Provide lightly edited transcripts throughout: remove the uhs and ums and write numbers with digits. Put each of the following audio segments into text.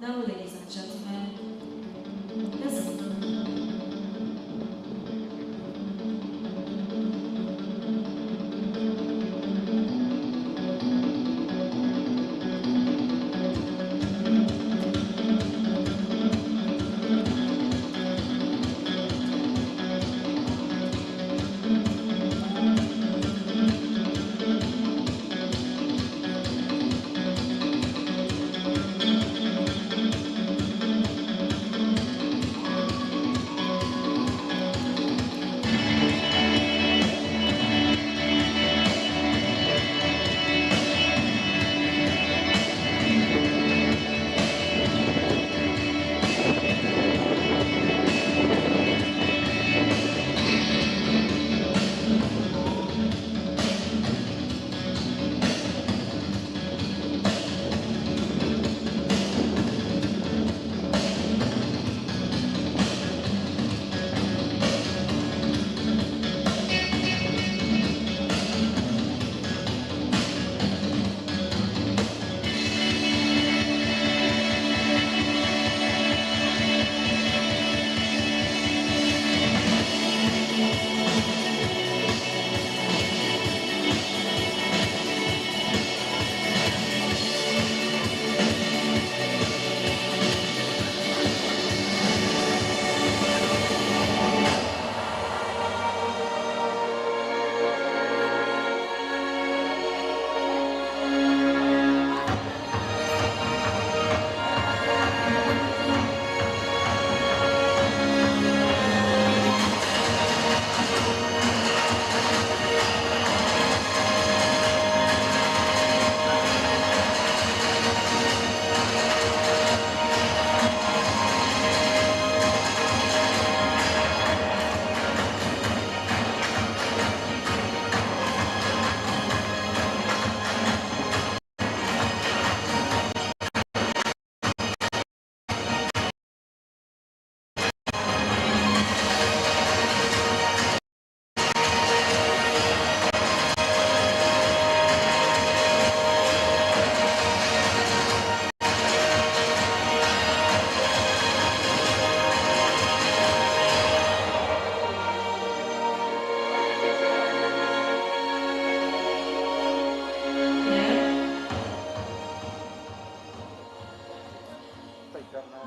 Now, ladies and gentlemen, listen.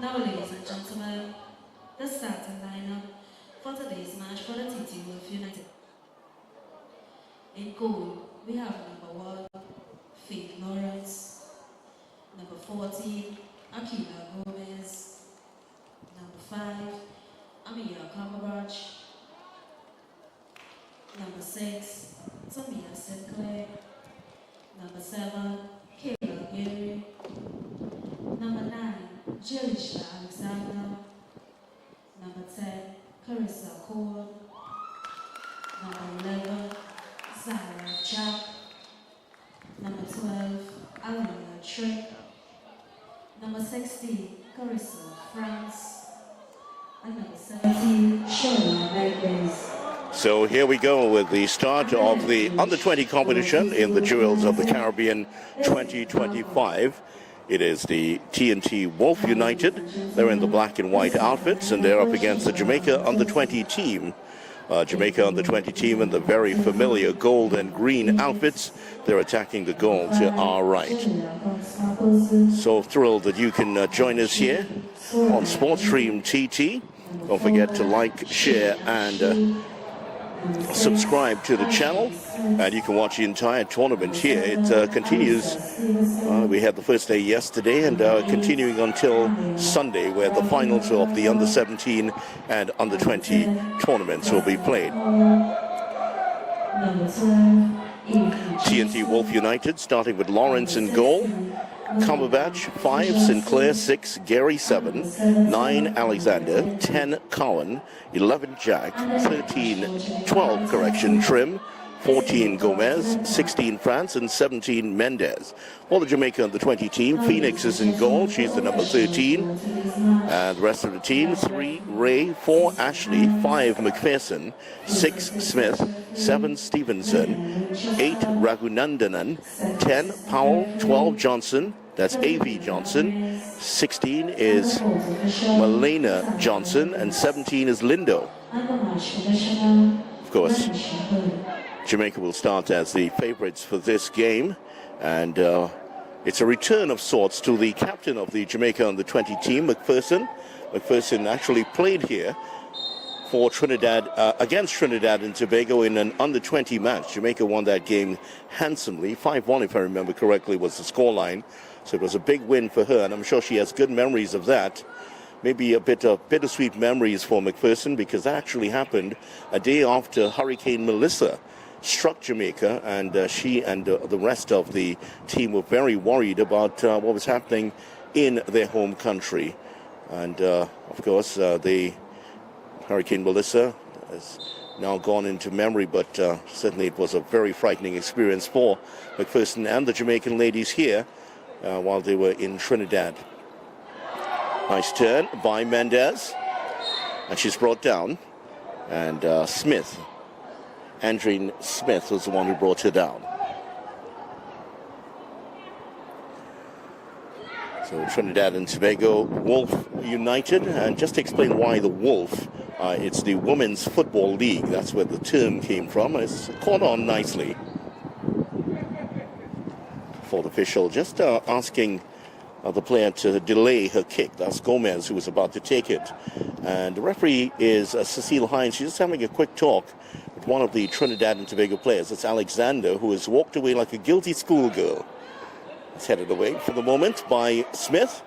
Now, ladies and gentlemen, the starting lineup for today's match for the TTFA United. In goal, we have number 1, Faith Lawrence, number 14, Akila Gomez, number 5, Amia Cumberbatch, number 6, Tamia Sinclair, number 7, Kayla Gary, number 9, Jelisha Alexander, number 10, Carissa Cole, number 11, Zara Jack, number 12, Alina Trick, number 16, Carissa France, and number 17, Shona Mendes. So here we go with the start of the Under-20 competition in the Jewels of the Caribbean 2025. It is the TNT Wolf United. They're in the black and white outfits, and they're up against the Jamaica Under-20 team. Jamaica Under-20 team in the very familiar gold and green outfits. They're attacking the goal to our right. So thrilled that you can join us here on SportsStream TT. Don't forget to like, share, and subscribe to the channel, and you can watch the entire tournament here. It continues. We had the first day yesterday, and continuing until Sunday, where the finals of the Under-17 and Under-20 tournaments will be played. TNT Wolf United starting with Lawrence in goal, Cumberbatch 5, Sinclair 6, Gary 7, 9 Alexander, 10 Cowan, 11 Jack, 12 Trim, 14 Gomez, 16 France, and 17 Mendez. For the Jamaica Under-20 team, Phoenix is in goal. She's the number 13. And the rest of the team, 3 Ray, 4 Ashley, 5 McPherson, 6 Smith, 7 Stevenson, 8 Ragu Nandan, 10 Powell, 12 Johnson, That's A.V. Johnson. 16 is Malena Johnson, and 17 is Lindo. Of course, Jamaica will start as the favorites for this game, and it's a return of sorts to the captain of the Jamaica under-20 team, McFersonen. McFersonen actually played here for Trinidad, against Trinidad and Tobago in an under-20 match. Jamaica won that game handsomely. 5-1, if I remember correctly, was the scoreline. So it was a big win for her, and I'm sure she has good memories of that. Maybe a bit of bittersweet memories for McFersonen, because that actually happened a day after Hurricane Melissa struck Jamaica, and she and the rest of the team were very worried about what was happening in their home country. And of course, the Hurricane Melissa has now gone into memory, but certainly it was a very frightening experience for McFersonen and the Jamaican ladies here while they were in Trinidad. Nice turn by Mendez, and she's brought down, and Smith, Andrine Smith, was the one who brought her down. So Trinidad and Tobago, Wolf United, and just to explain why the Wolf, it's the Women's Football League. That's where the term came from. It's caught on nicely. Fourth official just asking the player to delay her kick. That's Gomez, who was about to take it. And the referee is Cecile Hines. She's just having a quick talk with one of the Trinidad and Tobago players. It's Alexander, who has walked away like a guilty schoolgirl. It's headed away for the moment by Smith.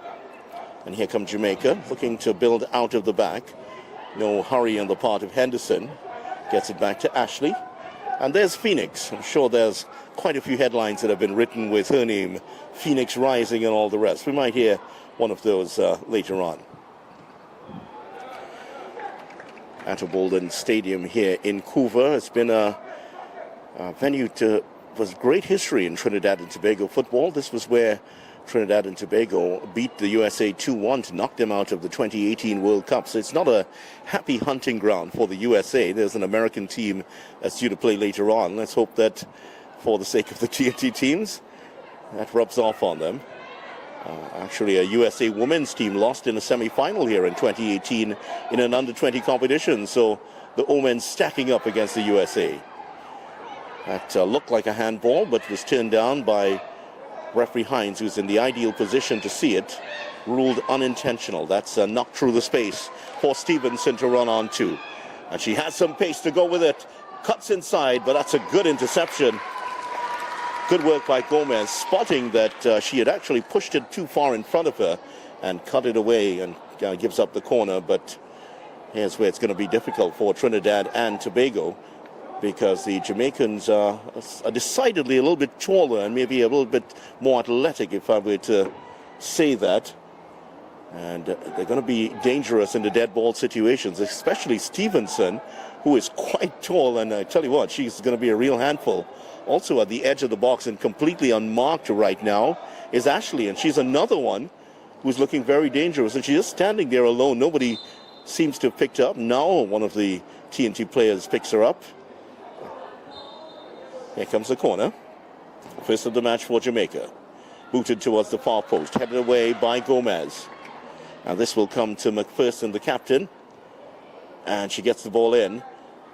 And here comes Jamaica, looking to build out of the back. No hurry on the part of Henderson. Gets it back to Ashley. And there's Phoenix. I'm sure there's quite a few headlines that have been written with her name, Phoenix Rising and all the rest. We might hear one of those later on. Ato Bolden Stadium here in Couva. It's been a venue was great history in Trinidad and Tobago football. This was where Trinidad and Tobago beat the USA 2-1 to knock them out of the 2018 World Cup. So it's not a happy hunting ground for the USA. There's an American team that's due to play later on. Let's hope that for the sake of the TNT teams, that rubs off on them. Actually, a USA women's team lost in a semi-final here in 2018 in an under-20 competition. So the Omen's stacking up against the USA. That looked like a handball, but was turned down by referee Hines, who's in the ideal position to see it. Ruled unintentional. That's knocked through the space for Stevenson to run on to. And she has some pace to go with it. Cuts inside, but that's a good interception. Good work by Gomez, spotting that she had actually pushed it too far in front of her and cut it away, and gives up the corner. But here's where it's going to be difficult for Trinidad and Tobago, because the Jamaicans are decidedly a little bit taller and maybe a little bit more athletic, if I were to say that. And they're going to be dangerous in the dead ball situations, especially Stevenson, who is quite tall. And I tell you what, she's going to be a real handful. Also at the edge of the box and completely unmarked right now is Ashley. And she's another one who's looking very dangerous. And she's just standing there alone. Nobody seems to have picked her up. Now one of the TNT players picks her up. Here comes the corner. First of the match for Jamaica. Booted towards the far post. Headed away by Gomez. And this will come to McFersonen, the captain. And she gets the ball in.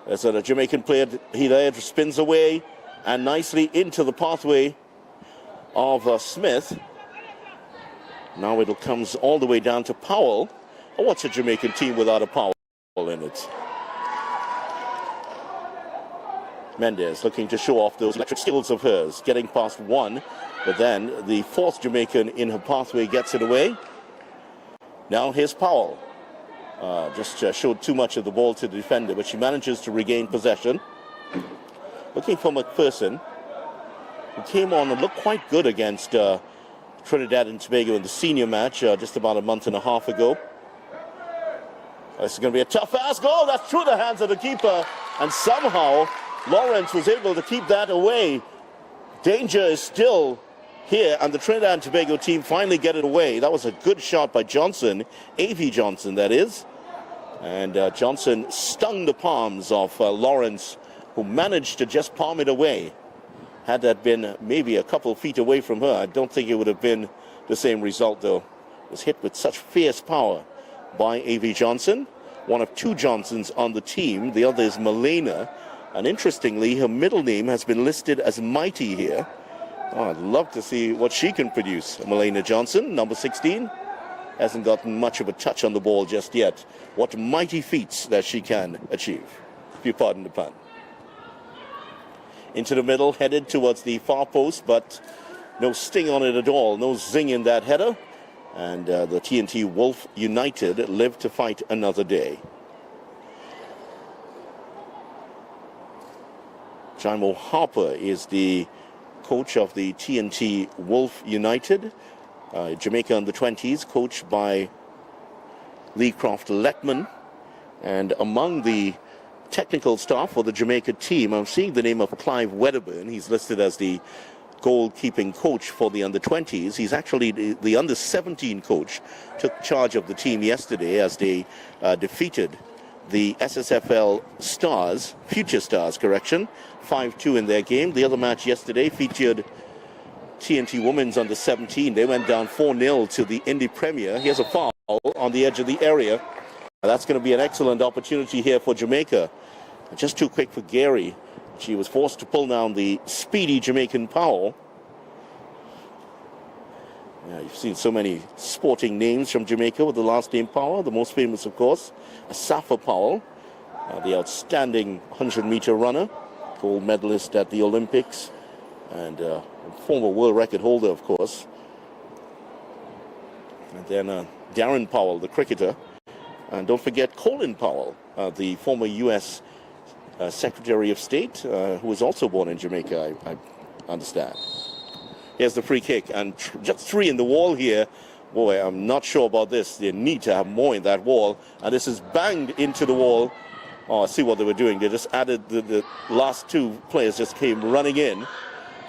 There's a Jamaican player. He there spins away and nicely into the pathway of Smith. Now it comes all the way down to Powell. Oh, what's a Jamaican team without a Powell in it? Mendez looking to show off those electric skills of hers, getting past one, but then the fourth Jamaican in her pathway gets it away. Now here's Powell. Just showed too much of the ball to the defender, but she manages to regain possession. Looking for McFersonen, who came on and looked quite good against Trinidad and Tobago in the senior match just about a month and a half ago. This is going to be a tough ass goal. That's through the hands of the keeper, and somehow Lawrence was able to keep that away. Danger is still here, and the Trinidad and Tobago team finally get it away. That was a good shot by Johnson, A.V. Johnson, that is. And Johnson stung the palms of Lawrence, who managed to just palm it away. Had that been maybe a couple feet away from her, I don't think it would have been the same result, though. Was hit with such fierce power by A.V. Johnson, one of two Johnsons on the team. The other is Malena, and interestingly, her middle name has been listed as Mighty here. Oh, I'd love to see what she can produce. Malena Johnson, number 16, hasn't gotten much of a touch on the ball just yet. What mighty feats that she can achieve, if you pardon the pun. Into the middle, headed towards the far post, but no sting on it at all, no zing in that header. And the TNT Wolf United live to fight another day. Jaimo Harper is the coach of the TNT Wolf United. Jamaica under 20s, coached by Lee Croft Leckman. And among the technical staff for the Jamaica team, I'm seeing the name of Clive Wedderburn. He's listed as the goalkeeping coach for the under-20s. He's actually the under-17 coach. Took charge of the team yesterday as they defeated the SSFL Stars, Future Stars, 5-2 in their game. The other match yesterday featured TNT Women's under-17. They went down 4-0 to the Indy Premier. Here's a foul on the edge of the area. That's going to be an excellent opportunity here for Jamaica. Just too quick for Gary. She was forced to pull down the speedy Jamaican Powell. Yeah, you've seen so many sporting names from Jamaica with the last name Powell. The most famous, of course, Asafa Powell, the outstanding 100-meter runner, gold medalist at the Olympics, and former world record holder, of course. And then Darren Powell, the cricketer. And don't forget Colin Powell, the former U.S. Secretary of State, who was also born in Jamaica, I understand. Here's the free kick, and just three in the wall here. Boy, I'm not sure about this. They need to have more in that wall, and this is banged into the wall. Oh, I see what they were doing. They just added the last two players just came running in.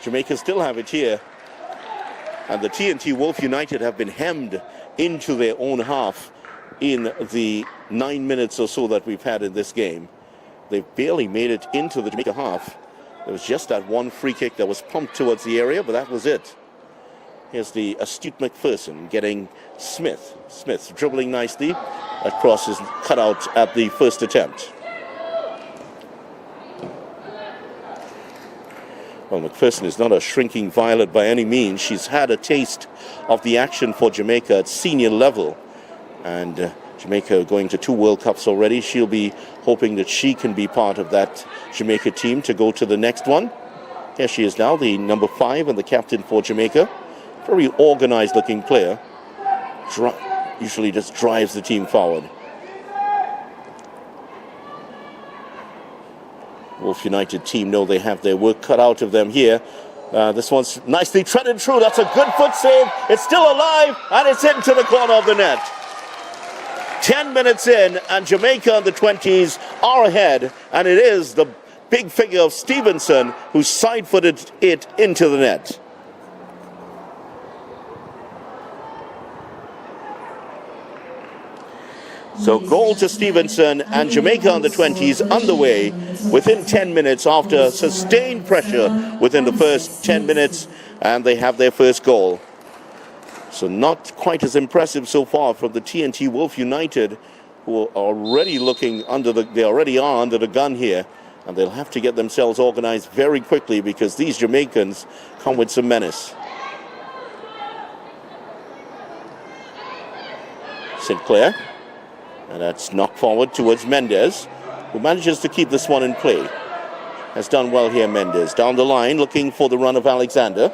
Jamaica still have it here, and the TNT Wolf United have been hemmed into their own half in the 9 minutes or so that we've had in this game. They've barely made it into the Jamaica half. There was just that one free kick that was pumped towards the area, but that was it. Here's the astute McPherson getting Smith. Smith dribbling nicely. That cross is cut out at the first attempt. Well, McPherson is not a shrinking violet by any means. She's had a taste of the action for Jamaica at senior level. And Jamaica going to 2 World Cups already. She'll be hoping that she can be part of that Jamaica team to go to the next one. Here she is now, the number 5 and the captain for Jamaica. Very organized looking player. Usually just drives the team forward. Wolf United team know they have their work cut out of them here. This one's nicely treaded through. That's a good foot save. It's still alive, and it's into the corner of the net. 10 minutes in, and Jamaica under 20s are ahead, and it is the big figure of Stevenson who side-footed it into the net. So goal to Stevenson, and Jamaica under 20s underway within 10 minutes after sustained pressure within the first 10 minutes, and they have their first goal. So not quite as impressive so far from the TNT Wolf United, who are already looking under they already are under the gun here, and they'll have to get themselves organized very quickly because these Jamaicans come with some menace. Sinclair, and that's knocked forward towards Mendez, who manages to keep this one in play. Has done well here, Mendez. Down the line, looking for the run of Alexander.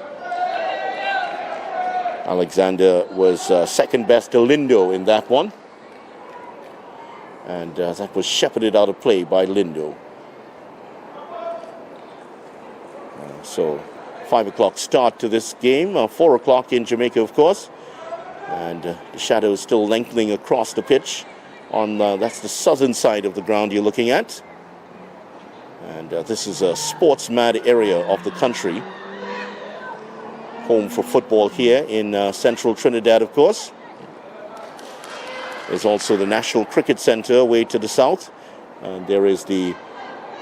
Alexander was second best to Lindo in that one. And that was shepherded out of play by Lindo. So 5 o'clock start to this game, 4 o'clock in Jamaica, of course. And the shadow is still lengthening across the pitch. That's the southern side of the ground you're looking at. And this is a sports-mad area of the country. Home for football here in central Trinidad, of course. There's also the National Cricket Center away to the south. And there is the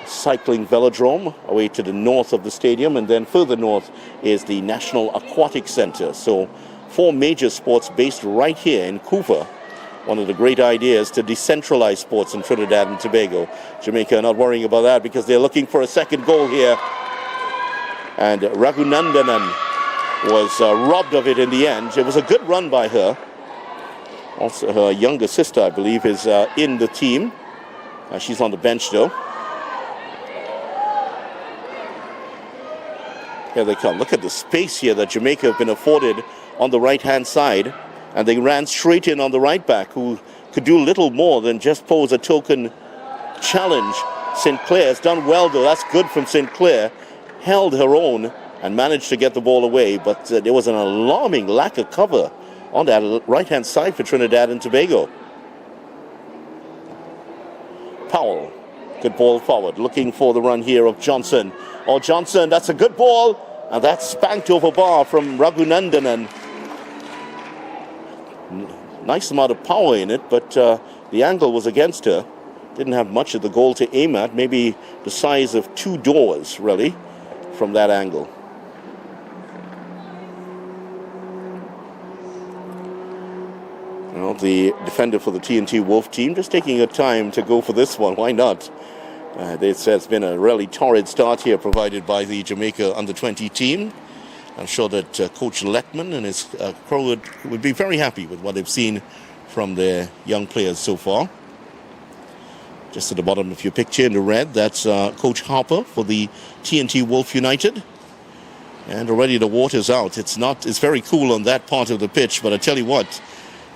cycling velodrome away to the north of the stadium. And then further north is the National Aquatic Center. So 4 major sports based right here in Couva. One of the great ideas to decentralize sports in Trinidad and Tobago. Jamaica are not worrying about that because they're looking for a second goal here. And Ragu Nandan was robbed of it in the end. It was a good run by her. Also, her younger sister, I believe, is in the team. She's on the bench, though. Here they come. Look at the space here that Jamaica have been afforded on the right-hand side. And they ran straight in on the right back, who could do little more than just pose a token challenge. St. Clair has done well, though. That's good from St. Clair. Held her own and managed to get the ball away. But there was an alarming lack of cover on that right-hand side for Trinidad and Tobago. Powell, good ball forward, looking for the run here of Johnson. Oh, Johnson, that's a good ball. And that's spanked over bar from Ragu Nandan. Nice amount of power in it, but the angle was against her. Didn't have much of the goal to aim at. Maybe the size of 2 doors, really, from that angle. Well, the defender for the TNT Wolf team just taking her time to go for this one. Why not? They said it's been a really torrid start here provided by the Jamaica under-20 team. I'm sure that Coach Letman and his crew would be very happy with what they've seen from their young players so far. Just at the bottom of your picture in the red, that's Coach Harper for the TNT Wolf United. And already the water's out. It's very cool on that part of the pitch, but I tell you what,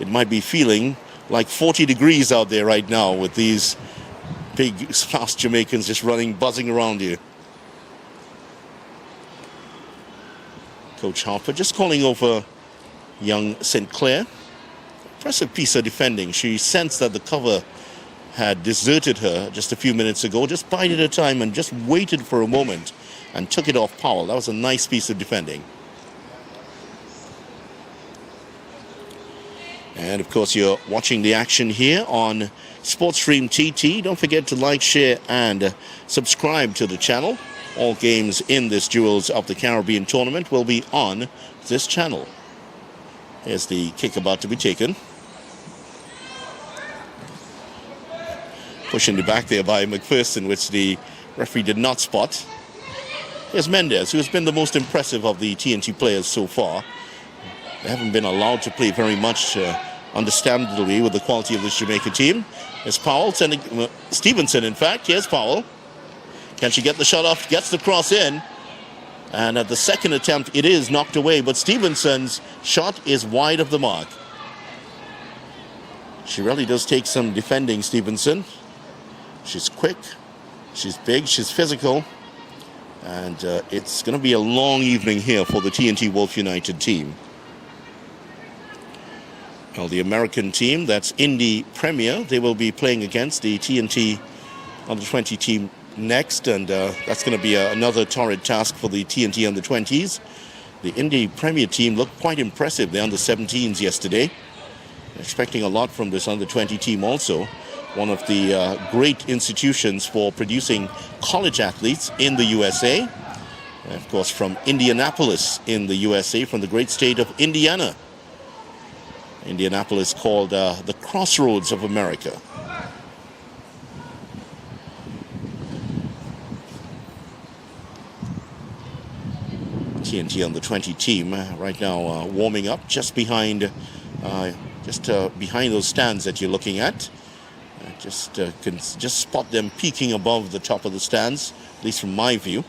it might be feeling like 40 degrees out there right now with these big, fast Jamaicans just running, buzzing around you. Coach Harper just calling over young St. Clair. Impressive piece of defending. She sensed that the cover had deserted her just a few minutes ago, just bided her time and just waited for a moment and took it off Powell. That was a nice piece of defending. And of course, you're watching the action here on SportsStream TT. Don't forget to like, share, and subscribe to the channel. All games in this Jewels of the Caribbean tournament will be on this channel. Here's the kick about to be taken. Pushing the back there by McFersonen, which the referee did not spot. Here's Mendez, who has been the most impressive of the TNT players so far. They haven't been allowed to play very much, understandably, with the quality of this Jamaica team. Here's Powell, sending Stevenson, in fact. Here's Powell. Can she get the shot off? Gets the cross in. And at the second attempt, it is knocked away. But Stevenson's shot is wide of the mark. She really does take some defending, Stevenson. She's quick. She's big. She's physical. And it's going to be a long evening here for the TNT Wolf United team. Well, the American team, that's Indy Premier, they will be playing against the TNT Under-20 team next, and that's going to be another torrid task for the TNT Under-20s. The Indy Premier team looked quite impressive. The Under-17s yesterday. Expecting a lot from this Under-20 team also. One of the great institutions for producing college athletes in the USA. And of course, from Indianapolis in the USA, from the great state of Indiana. Indianapolis called the Crossroads of America. TNT Under-20 team right now warming up just behind behind those stands that you're looking at. Can just spot them peeking above the top of the stands, at least from my view.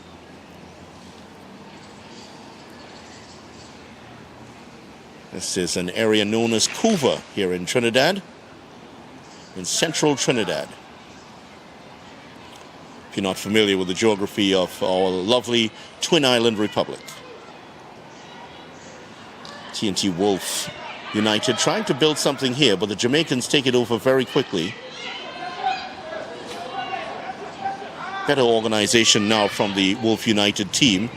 This is an area known as Couva here in Trinidad, in central Trinidad. If you're not familiar with the geography of our lovely Twin Island Republic. TNT Wolf United trying to build something here, but the Jamaicans take it over very quickly. Better organization now from the Wolf United team.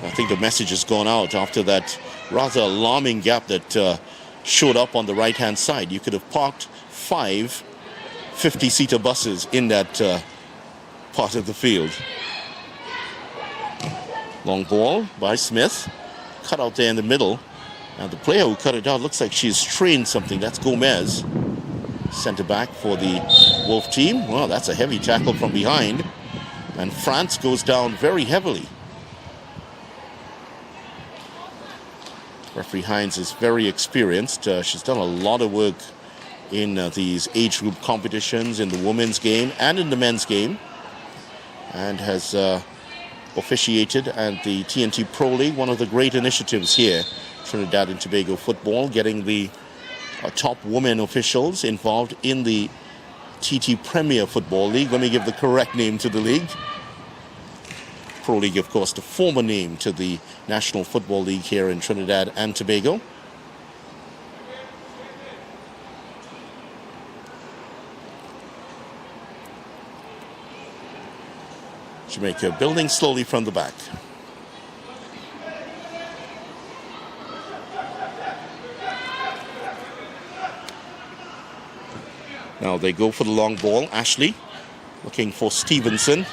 I think the message has gone out after that rather alarming gap that showed up on the right-hand side. You could have parked 5 50-seater buses in that part of the field. Long ball by Smith. Cut out there in the middle. Now the player who cut it out looks like she's trained something. That's Gomez, centre back for the Wolf team. Well, that's a heavy tackle from behind. And France goes down very heavily. Referee Hines is very experienced. She's done a lot of work in these age group competitions, in the women's game and in the men's game, and has officiated at the TNT Pro League, one of the great initiatives here, Trinidad and Tobago football, getting the top women officials involved in the TT Premier Football League. Let me give the correct name to the league. Pro League, of course, the former name to the National Football League here in Trinidad and Tobago. Jamaica building slowly from the back. Now they go for the long ball. Ashley looking for Stevenson.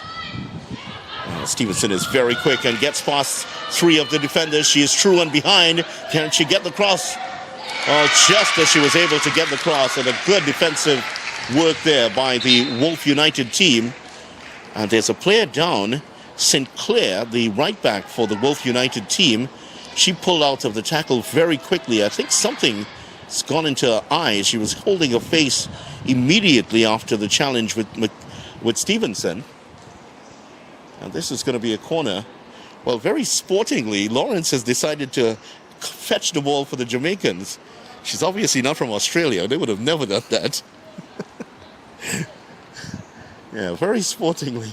Stevenson is very quick and gets past three of the defenders. She is true and behind. Can she get the cross? Oh, just as she was able to get the cross, and a good defensive work there by the Wolf United team. And there's a player down, Sinclair, the right back for the Wolf United team. She pulled out of the tackle very quickly. I think something's gone into her eyes. She was holding her face immediately after the challenge with Stevenson. And this is going to be a corner. Well, very sportingly, Lawrence has decided to fetch the ball for the Jamaicans. She's obviously not from Australia. They would have never done that. Yeah, very sportingly.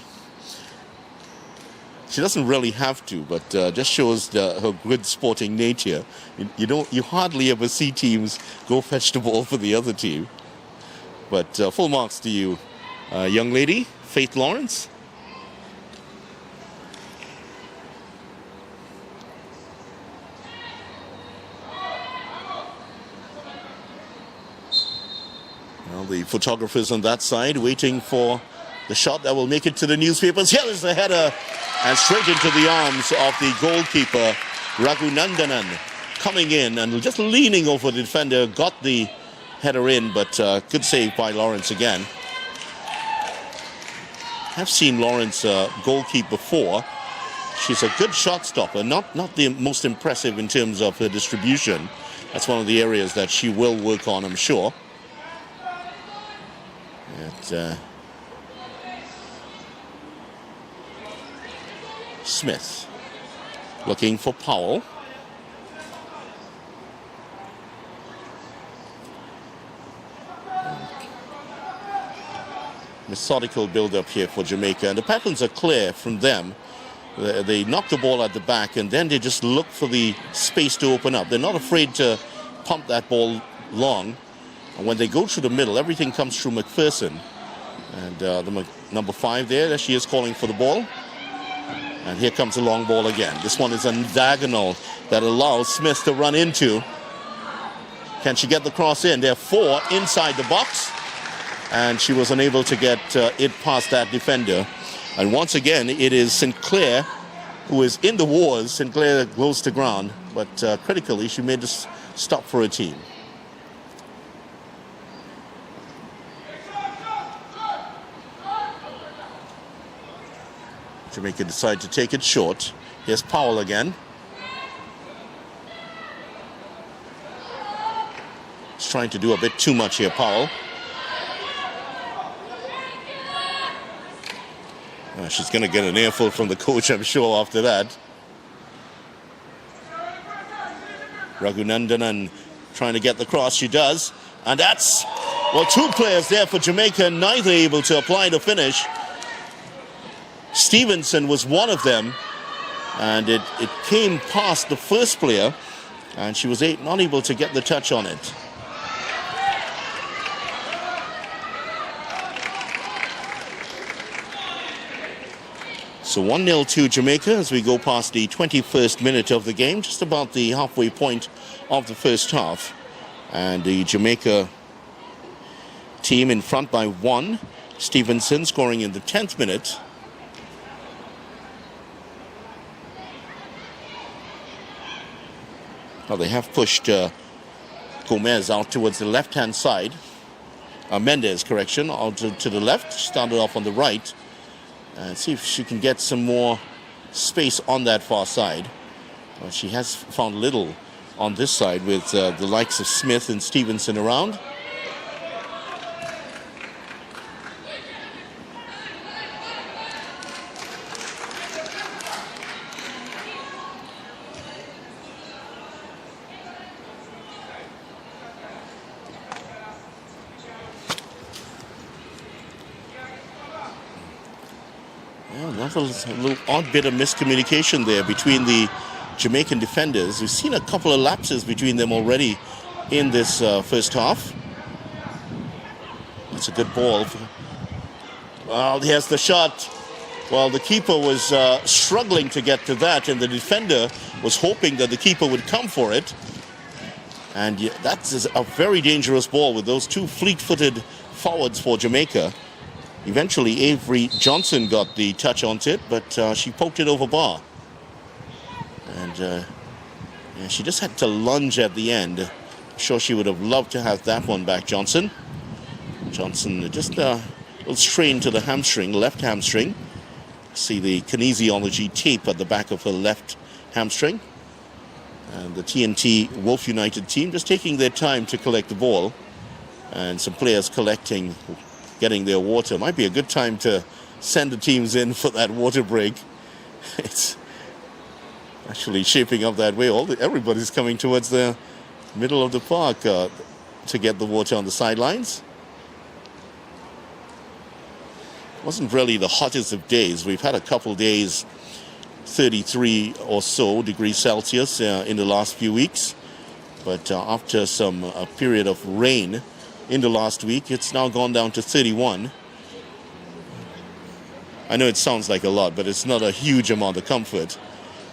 She doesn't really have to, but just shows her good sporting nature. You hardly ever see teams go fetch the ball for the other team. But full marks to you, young lady, Faith Lawrence. Well, the photographers on that side waiting for the shot that will make it to the newspapers. Here is the header, and straight into the arms of the goalkeeper, Ragu Nandan, coming in and just leaning over the defender, got the header in, but good save by Lawrence again. I've seen Lawrence goalkeep before. She's a good shot stopper, not the most impressive in terms of her distribution. That's one of the areas that she will work on, I'm sure. Smith looking for Powell. Methodical build-up here for Jamaica, and the patterns are clear from them. They knock the ball at the back, and then they just look for the space to open up. They're not afraid to pump that ball long. And when they go through the middle, everything comes through McFersonen. And the number 5 there she is calling for the ball. And here comes the long ball again. This one is a diagonal that allows Smith to run into. Can she get the cross in? There are 4 inside the box. And she was unable to get it past that defender. And once again, it is Sinclair who is in the wars. Sinclair goes to ground. But critically, she made a stop for a team. Jamaica decide to take it short. Here's Powell again. He's trying to do a bit too much here, Powell. She's going to get an earful from the coach, I'm sure, after that. Ragu Nandan trying to get the cross. She does. And that's, well, 2 players there for Jamaica, neither able to apply the finish. Stevenson was one of them, and it came past the first player, and she was not able to get the touch on it. So 1-0 to Jamaica as we go past the 21st minute of the game, just about the halfway point of the first half. And the Jamaica team in front by 1. Stevenson scoring in the 10th minute. Well, they have pushed Gomez out towards the left-hand side. Mendez, correction, out to the left. Started off on the right. And see if she can get some more space on that far side. Well, she has found little on this side with the likes of Smith and Stevenson around. Another little odd bit of miscommunication there between the Jamaican defenders. We've seen a couple of lapses between them already in this first half. That's a good ball. Well, here's the shot. Well, the keeper was struggling to get to that, and the defender was hoping that the keeper would come for it. And that's a very dangerous ball with those two fleet-footed forwards for Jamaica. Eventually, Avery Johnson got the touch onto it, but she poked it over bar. And yeah, she just had to lunge at the end. I'm sure she would have loved to have that one back, Johnson. Johnson just a little strain to the hamstring, left hamstring. See the kinesiology tape at the back of her left hamstring. And the TNT Wolf United team just taking their time to collect the ball. And some players getting their water. Might be a good time to send the teams in for that water break. It's actually shaping up that way. Everybody's coming towards the middle of the park to get the water on the sidelines. Wasn't really the hottest of days. We've had a couple days 33 or so degrees Celsius in the last few weeks, but after some period of rain in the last week, it's now gone down to 31. I know it sounds like a lot, but it's not a huge amount of comfort.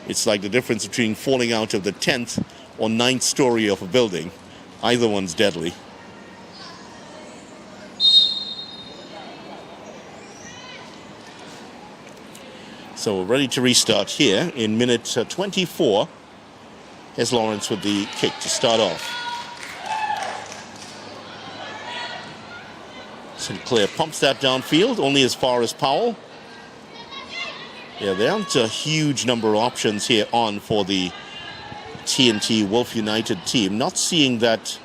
It's like the difference between falling out of the 10th or 9th story of a building. Either one's deadly. So we're ready to restart here in minute 24. Here's Lawrence with the kick to start off. Sinclair pumps that downfield, only as far as Powell. Yeah, there aren't a huge number of options here on for the TNT Wolf United team. Not seeing that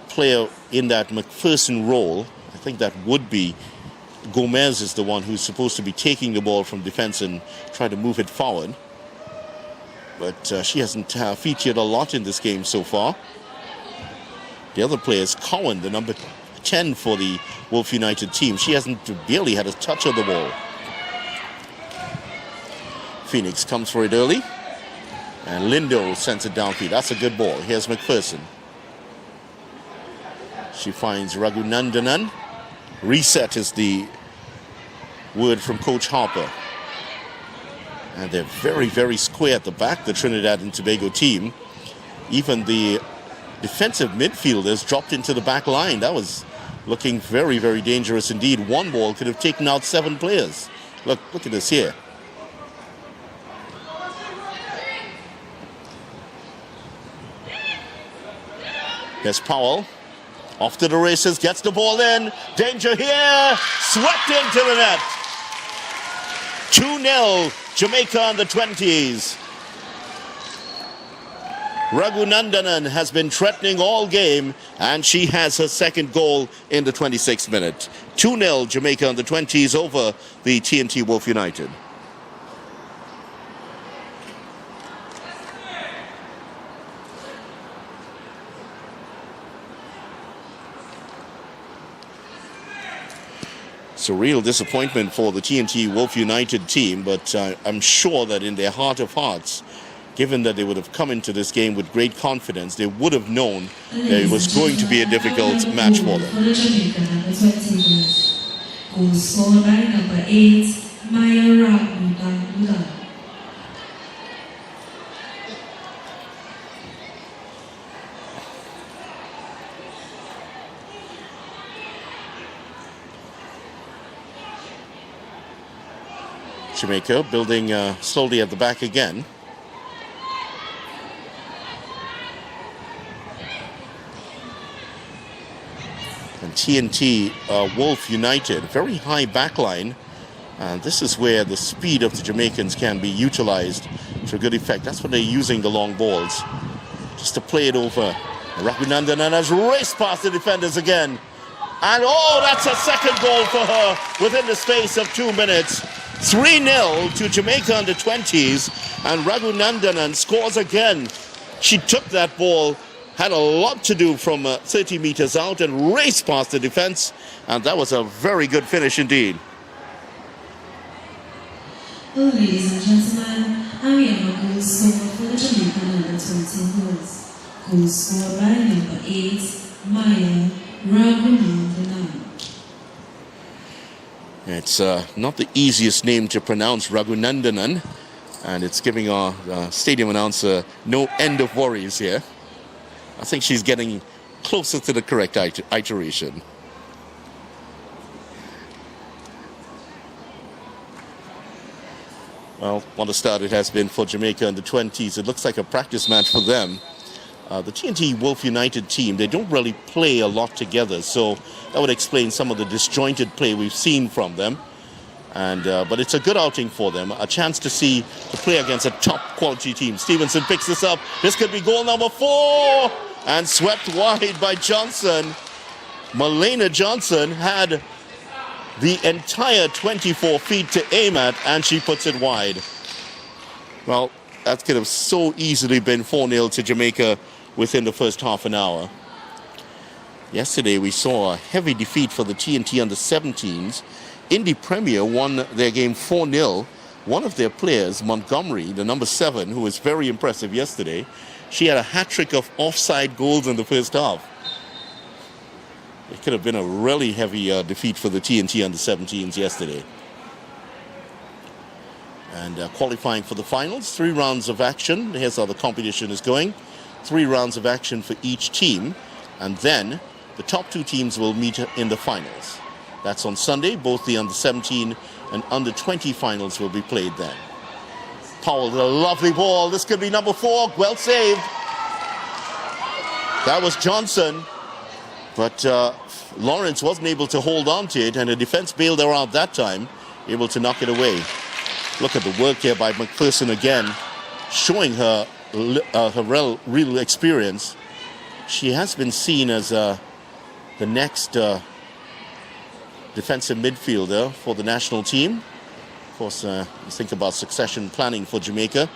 player in that McFersonen role. I think that would be Gomez is the one who's supposed to be taking the ball from defense and try to move it forward. But she hasn't featured a lot in this game so far. The other player is Cowan, the number 10 for the Wolf United team. She hasn't barely had a touch of the ball. Phoenix comes for it early. And Lindo sends it downfield. That's a good ball. Here's McFersonen. She finds Ragu Nandan. Reset is the word from Coach Harper. And they're very, very square at the back, the Trinidad and Tobago team. Even the defensive midfielders dropped into the back line. That was looking very, very dangerous indeed. One ball could have taken out 7 players. Look at this here. Here's Powell. Off to the races, gets the ball in. Danger here. Swept into the net. 2-0, Jamaica on the 20s. Ragu Nandan has been threatening all game, and she has her second goal in the 26th minute. 2-0, Jamaica on the 20s over the TNT Wolf United. It's a real disappointment for the TNT Wolf United team, but I'm sure that in their heart of hearts, given that they would have come into this game with great confidence, they would have known that it was going to be a difficult match for them. Scored by number 8, Ragu Nandan. Jamaica building slowly at the back again. And TNT Wolf United, very high backline. And this is where the speed of the Jamaicans can be utilized to good effect. That's when they're using the long balls. Just to play it over. Ragu Nandan has raced past the defenders again. And oh, that's a second goal for her within the space of 2 minutes. 3-0 to Jamaica under 20s. And Ragu Nandan scores again. She took that ball, had a lot to do from 30 meters out and raced past the defense. And that was a very good finish indeed. Well, ladies and gentlemen, and we have a goal scorer for the Jamaican under 20 girls. Goal scored by number 8, Maya Ragu Nandan. It's not the easiest name to pronounce, Ragu Nandan, and it's giving our stadium announcer no end of worries here. I think she's getting closer to the correct iteration. Well, what a start it has been for Jamaica under 20s. It looks like a practice match for them. The TNT Wolf United team, they don't really play a lot together, so that would explain some of the disjointed play we've seen from them. And but it's a good outing for them, a chance to play against a top quality team. Stevenson picks this up. This could be goal number 4, and swept wide by Johnson. Malena Johnson had the entire 24 feet to aim at, and she puts it wide. Well, that could have so easily been 4-0 to Jamaica within the first half an hour. Yesterday we saw a heavy defeat for the TNT under 17s. Indy Premier won their game 4-0. One of their players, Montgomery, the number 7, who was very impressive yesterday, she had a hat-trick of offside goals in the first half. It could have been a really heavy defeat for the TNT under 17s yesterday. And qualifying for the finals, 3 rounds of action. Here's how the competition is going. 3 rounds of action for each team. And then the top 2 teams will meet in the finals. That's on Sunday. Both the under 17 and under 20 finals will be played then. Powell with a lovely ball. This could be number 4. Well saved. That was Johnson. But Lawrence wasn't able to hold on to it, and the defense bailed her out that time, able to knock it away. Look at the work here by McFersonen again, showing her real experience. She has been seen as the next defensive midfielder for the national team. Of course, you think about succession planning for Jamaica.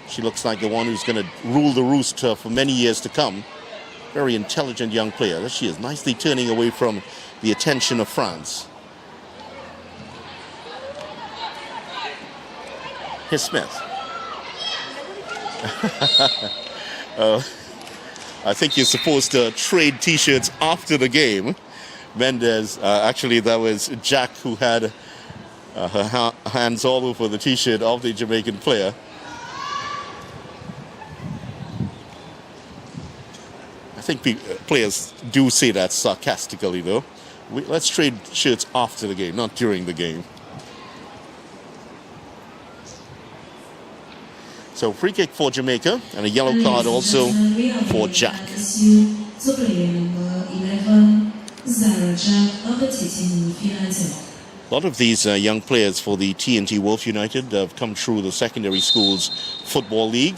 She looks like the one who's going to rule the roost for many years to come. Very intelligent young player. There she is, nicely turning away from the attention of France. Here's Smith. I think you're supposed to trade T-shirts after the game. Mendes, actually that was Jack who had her hands all over the T-shirt of the Jamaican player. I think players do say that sarcastically, though. Let's trade shirts after the game, not during the game. So free kick for Jamaica and a yellow card also for Jack. A lot of these young players for the TNT Wolf United have come through the secondary schools football league.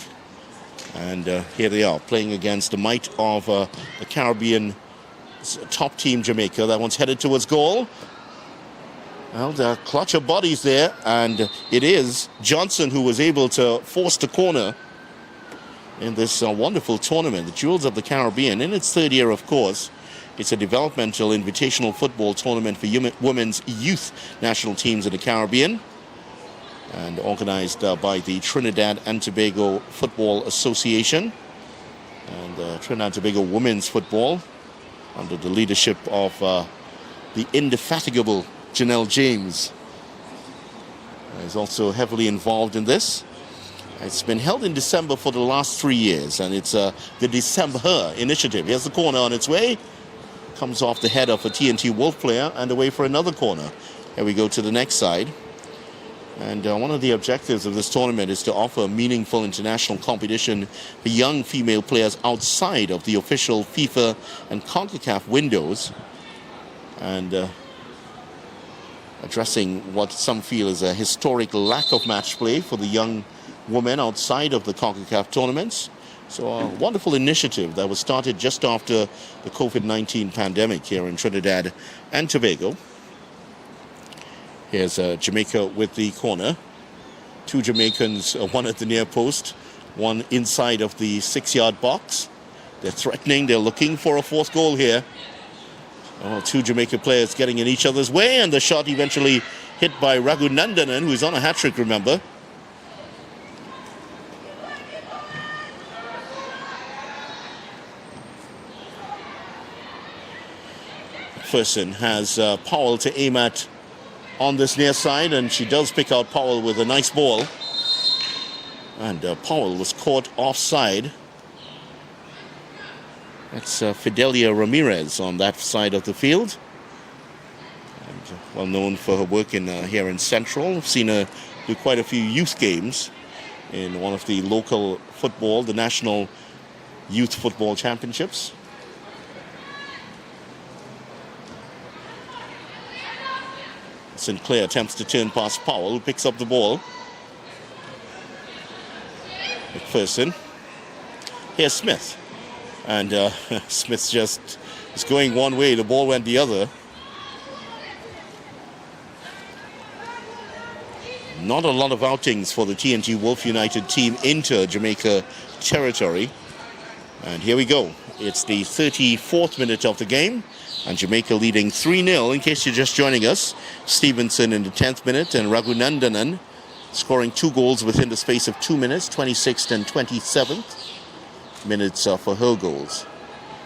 And here they are, playing against the might of the Caribbean top team, Jamaica. That one's headed towards goal. Well, the clutch of bodies there, and it is Johnson who was able to force the corner in this wonderful tournament, the Jewels of the Caribbean. In its 3rd year, of course, it's a developmental invitational football tournament for women's youth national teams in the Caribbean, and organized by the Trinidad and Tobago Football Association and Trinidad and Tobago Women's Football under the leadership of the indefatigable Janelle James. Is also heavily involved in this. It's been held in December for the last 3 years, and it's the December initiative. Here's the corner on its way. Comes off the head of a TNT Wolf player and away for another corner. Here we go to the next side. And one of the objectives of this tournament is to offer meaningful international competition for young female players outside of the official FIFA and CONCACAF windows. and addressing what some feel is a historic lack of match play for the young women outside of the CONCACAF tournaments. So a wonderful initiative that was started just after the COVID-19 pandemic here in Trinidad and Tobago. Here's Jamaica with the corner. Two Jamaicans, one at the near post, one inside of the 6-yard box. They're threatening, they're looking for a fourth goal here. Two Jamaica players getting in each other's way, and the shot eventually hit by Ragu Nandan, who's on a hat-trick, remember. McFersonen has Powell to aim at on this near side, and she does pick out Powell with a nice ball. And Powell was caught offside. That's Fidelia Ramirez on that side of the field. And, well known for her work in here in Central. I've seen her do quite a few youth games in one of the local football, the National Youth Football Championships. Sinclair attempts to turn past Powell, who picks up the ball. McFersonen. Here's Smith. And Smith just is going one way, the ball went the other. Not a lot of outings for the TNT Wolf United team into Jamaica territory. And here we go. It's the 34th minute of the game, and Jamaica leading 3-0. In case you're just joining us, Stevenson in the 10th minute and Ragu Nandan scoring 2 goals within the space of 2 minutes, 26th and 27th minutes for her goals.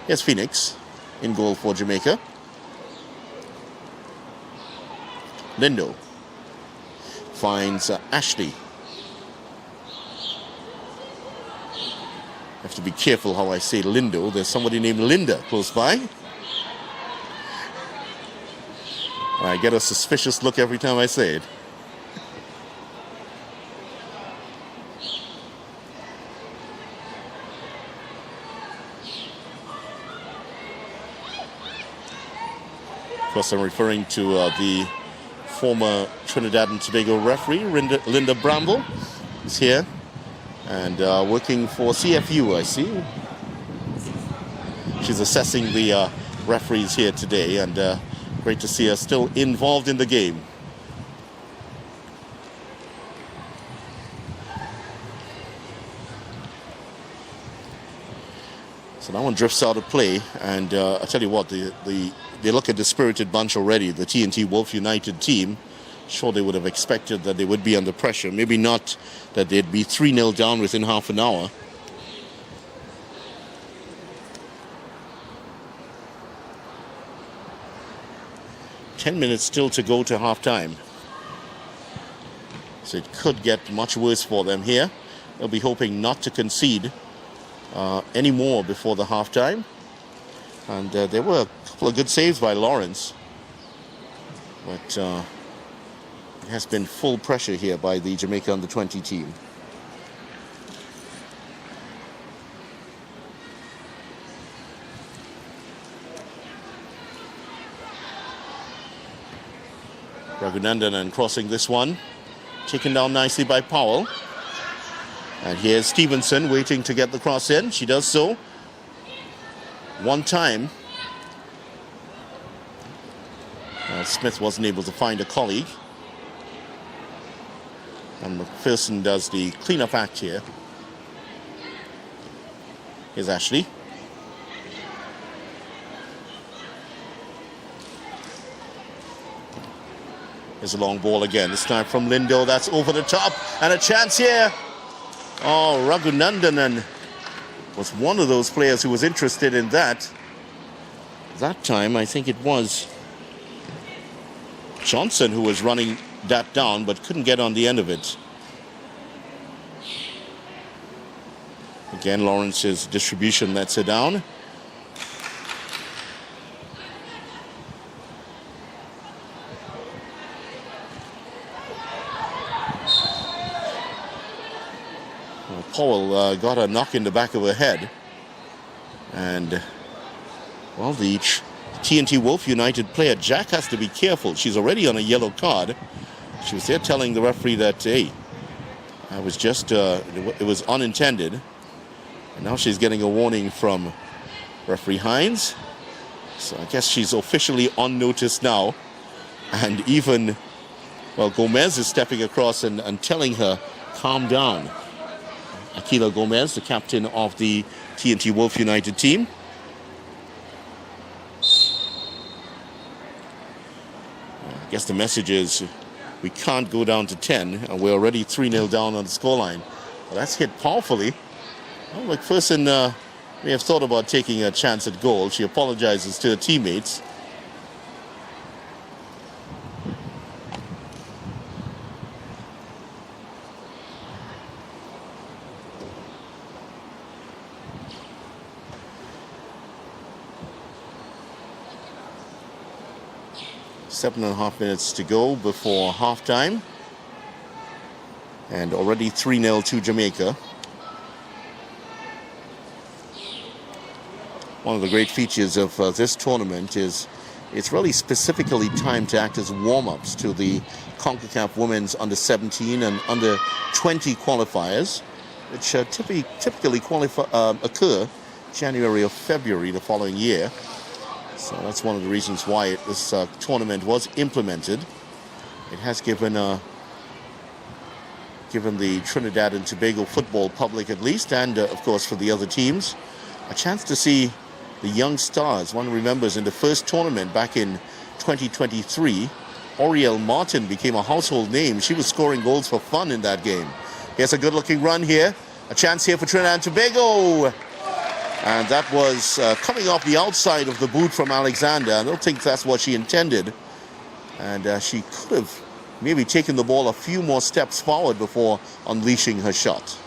Here's Phoenix in goal for Jamaica. Lindo finds Ashley. I have to be careful how I say Lindo. There's somebody named Linda close by. I get a suspicious look every time I say it. Of course, I'm referring to the former Trinidad and Tobago referee, Linda Bramble, is here and working for CFU, I see. She's assessing the referees here today, and great to see her still involved in the game. So that one drifts out of play, and I tell you what, they look at the spirited bunch already, the TNT Wolf United team. Sure, they would have expected that they would be under pressure. Maybe not that they'd be 3-0 down within half an hour. Ten minutes still to go to halftime. So it could get much worse for them here. They'll be hoping not to concede any more before the halftime. And there were a couple of good saves by Lawrence. But it has been full pressure here by the Jamaica under-20 team. Ragu Nandan crossing this one. Taken down nicely by Powell. And here's Stevenson waiting to get the cross in. She does so. One time. Smith wasn't able to find a colleague. And McPherson does the cleanup act here. Here's Ashley. Here's a long ball again, this time from Lindo. That's over the top, and a chance here. Oh, Ragu Nandan was one of those players who was interested in that. That time, I think it was Johnson who was running that down, but couldn't get on the end of it. Again, Lawrence's distribution lets her down. Powell got a knock in the back of her head, and well, the TNT Wolf United player, Jack, has to be careful. She's already on a yellow card. She was there telling the referee that, hey, I was just, it was unintended. And now she's getting a warning from referee Hines. So I guess she's officially on notice now. And even, well, Gomez is stepping across and telling her, calm down. Aquila Gomez, the captain of the TNT Wolf United team. I guess the message is we can't go down to 10, and we're already 3-0 down on the scoreline. Well, that's hit powerfully. Well, McFersonen may have thought about taking a chance at goal. She apologizes to her teammates. Seven and a half minutes to go before halftime. And already 3-0 to Jamaica. One of the great features of this tournament is it's really specifically timed to act as warm-ups to the CONCACAF Women's Under-17 and Under-20 qualifiers, which typically occur January or February the following year. So that's one of the reasons why this tournament was implemented. It has given the Trinidad and Tobago football public, at least, and of course for the other teams, a chance to see the young stars. One remembers in the first tournament back in 2023, Oriel Martin became a household name. She was scoring goals for fun in that game. Here's a good-looking run here. A chance here for Trinidad and Tobago. And that was coming off the outside of the boot from Alexander. I don't think that's what she intended. And she could have maybe taken the ball a few more steps forward before unleashing her shot.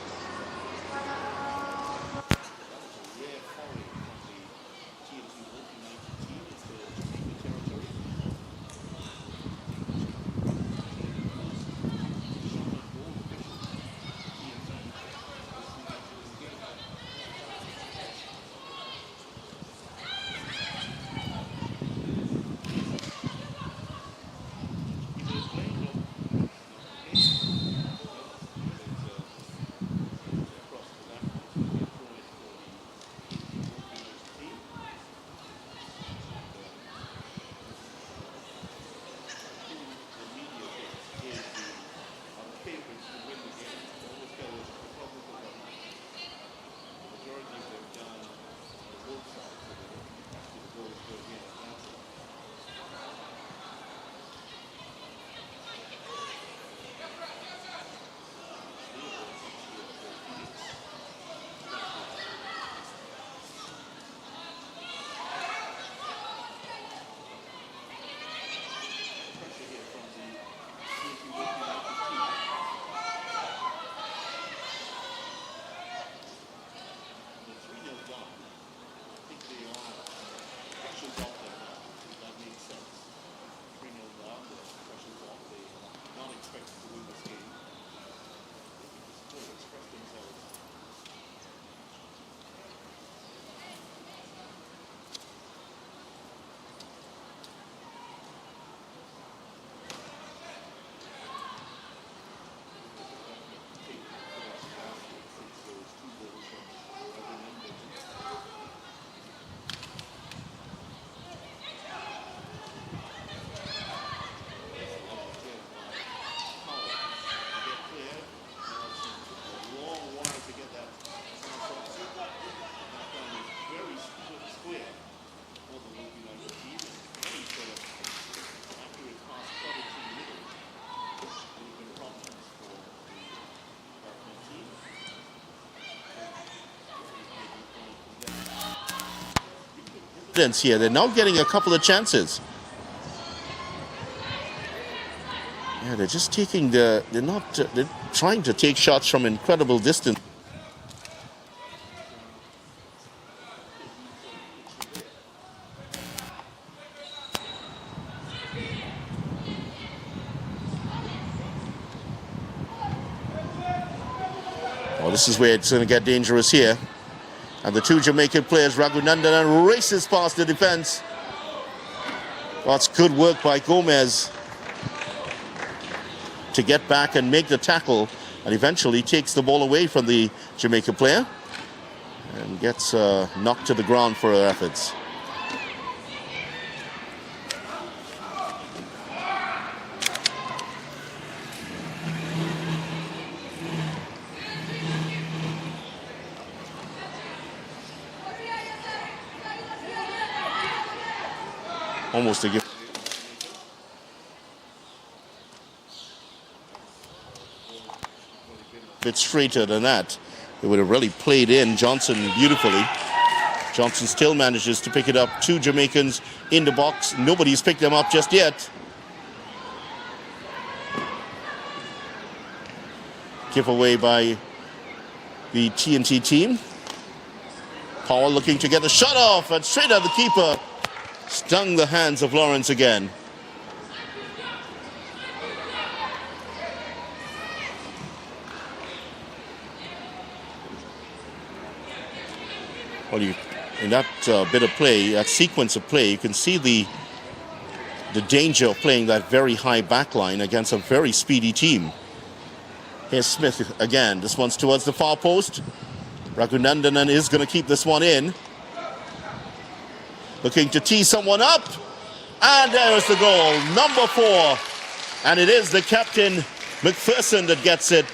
Here, they're now getting a couple of chances. Yeah, they're just taking they're trying to take shots from incredible distance. Oh, this is where it's going to get dangerous here. And the two Jamaican players, Ragu Nandan races past the defense. That's good work by Gomez to get back and make the tackle, and eventually takes the ball away from the Jamaica player and gets knocked to the ground for her efforts. Almost a gift. Bit straighter than that. It would have really played in Johnson beautifully. Johnson still manages to pick it up. Two Jamaicans in the box. Nobody's picked them up just yet. Giveaway by the TNT team. Powell looking to get the shot off, and straight at the keeper. Stung the hands of Lawrence again. Well, in that bit of play, that sequence of play, you can see the danger of playing that very high back line against a very speedy team. Here's Smith again. This one's towards the far post. Ragu Nandan is going to keep this one in. Looking to tee someone up. And there's the goal, number 4. And it is the captain, McFersonen, that gets it.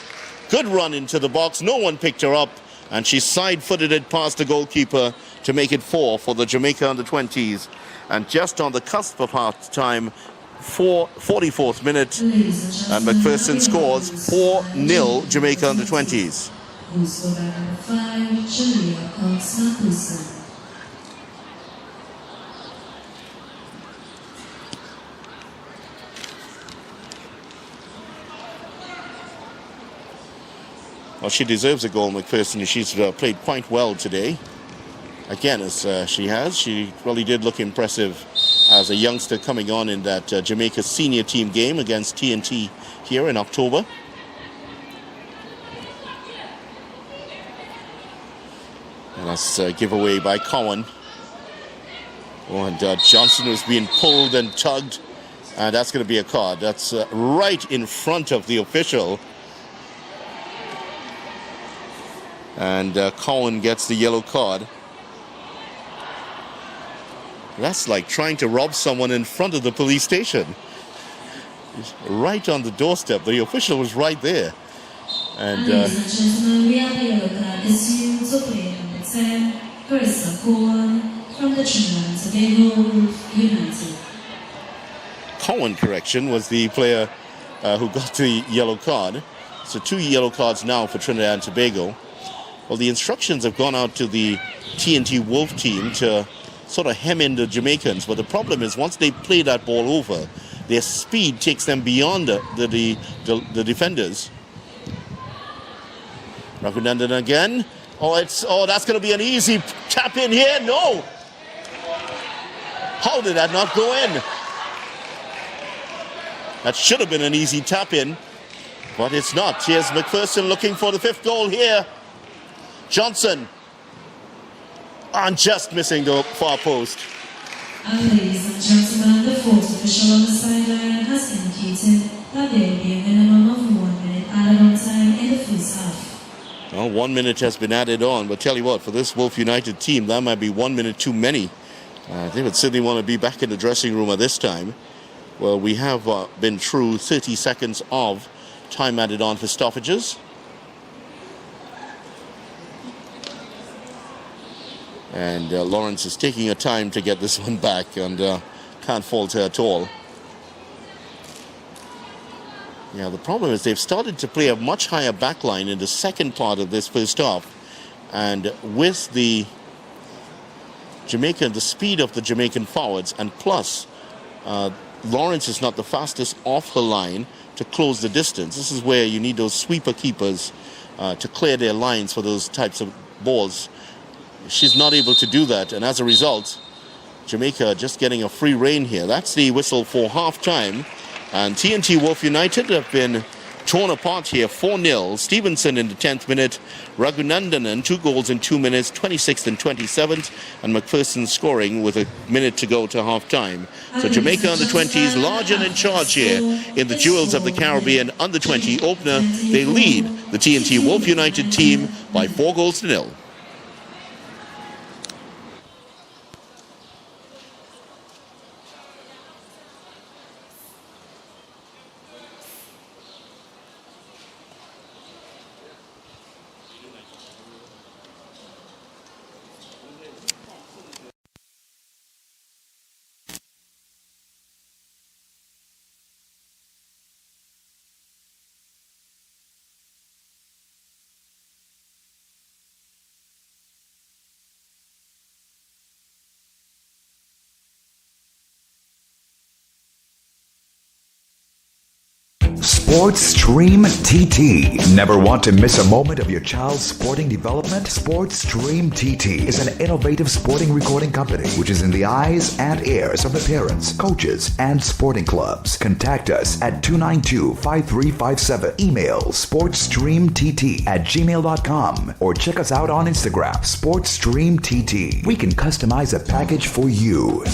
Good run into the box. No one picked her up. And she side-footed it past the goalkeeper to make it 4 for the Jamaica under-20s. And just on the cusp of half-time, 44th minute, and McFersonen scores 4-0 Jamaica under-20s. Well, she deserves a goal, McFersonen. She's played quite well today. Again, as she has. She really did look impressive as a youngster coming on in that Jamaica senior team game against TNT here in October. And that's a giveaway by Cowan. Oh, and Johnson was being pulled and tugged. And that's going to be a card. That's right in front of the official. And Cowan gets the yellow card. That's like trying to rob someone in front of the police station. He's right on the doorstep. The official was right there. And ladies and gentlemen, we have a yellow card issued to player number 10, Cowan from the Trinidad Tobago United. Cowan, correction, was the player who got the yellow card. So 2 yellow cards now for Trinidad and Tobago. Well, the instructions have gone out to the TNT Wolf team to sort of hem in the Jamaicans. But the problem is once they play that ball over, their speed takes them beyond the defenders. Ragu Nandan again. Oh, that's going to be an easy tap in here. No. How did that not go in? That should have been an easy tap in, but it's not. Here's McFersonen looking for the 5th goal here. Johnson, and just missing the far post. And ladies and gentlemen, the 4th official on the sideline has indicated that there will be a minimum of 1 minute added on time in the first half. Well, 1 minute has been added on, but tell you what, for this Wolf United team, that might be 1 minute too many. They would certainly want to be back in the dressing room at this time. Well, we have been through 30 seconds of time added on for stoppages. And Lawrence is taking her time to get this one back and can't fault her at all. Yeah, the problem is they've started to play a much higher back line in the second part of this first half. And with the the speed of the Jamaican forwards, and plus Lawrence is not the fastest off her line to close the distance. This is where you need those sweeper keepers to clear their lines for those types of balls. She's not able to do that, and as a result, Jamaica just getting a free rein here. That's the whistle for half-time, and TNT Wolf United have been torn apart here, 4-0. Stevenson in the 10th minute, Ragu Nandan 2 goals in 2 minutes, 26th and 27th, and McFersonen scoring with a minute to go to half-time. So Jamaica under-20s large and in charge here in the Jewels of the Caribbean under-20 opener. They lead the TNT Wolf United team by 4 goals to 0. Sports Stream TT. Never want to miss a moment of your child's sporting development? Sports Stream TT is an innovative sporting recording company which is in the eyes and ears of the parents, coaches, and sporting clubs. Contact us at 292-5357. Email sportsstreamtt@gmail.com or check us out on Instagram, Sports Stream TT. We can customize a package for you.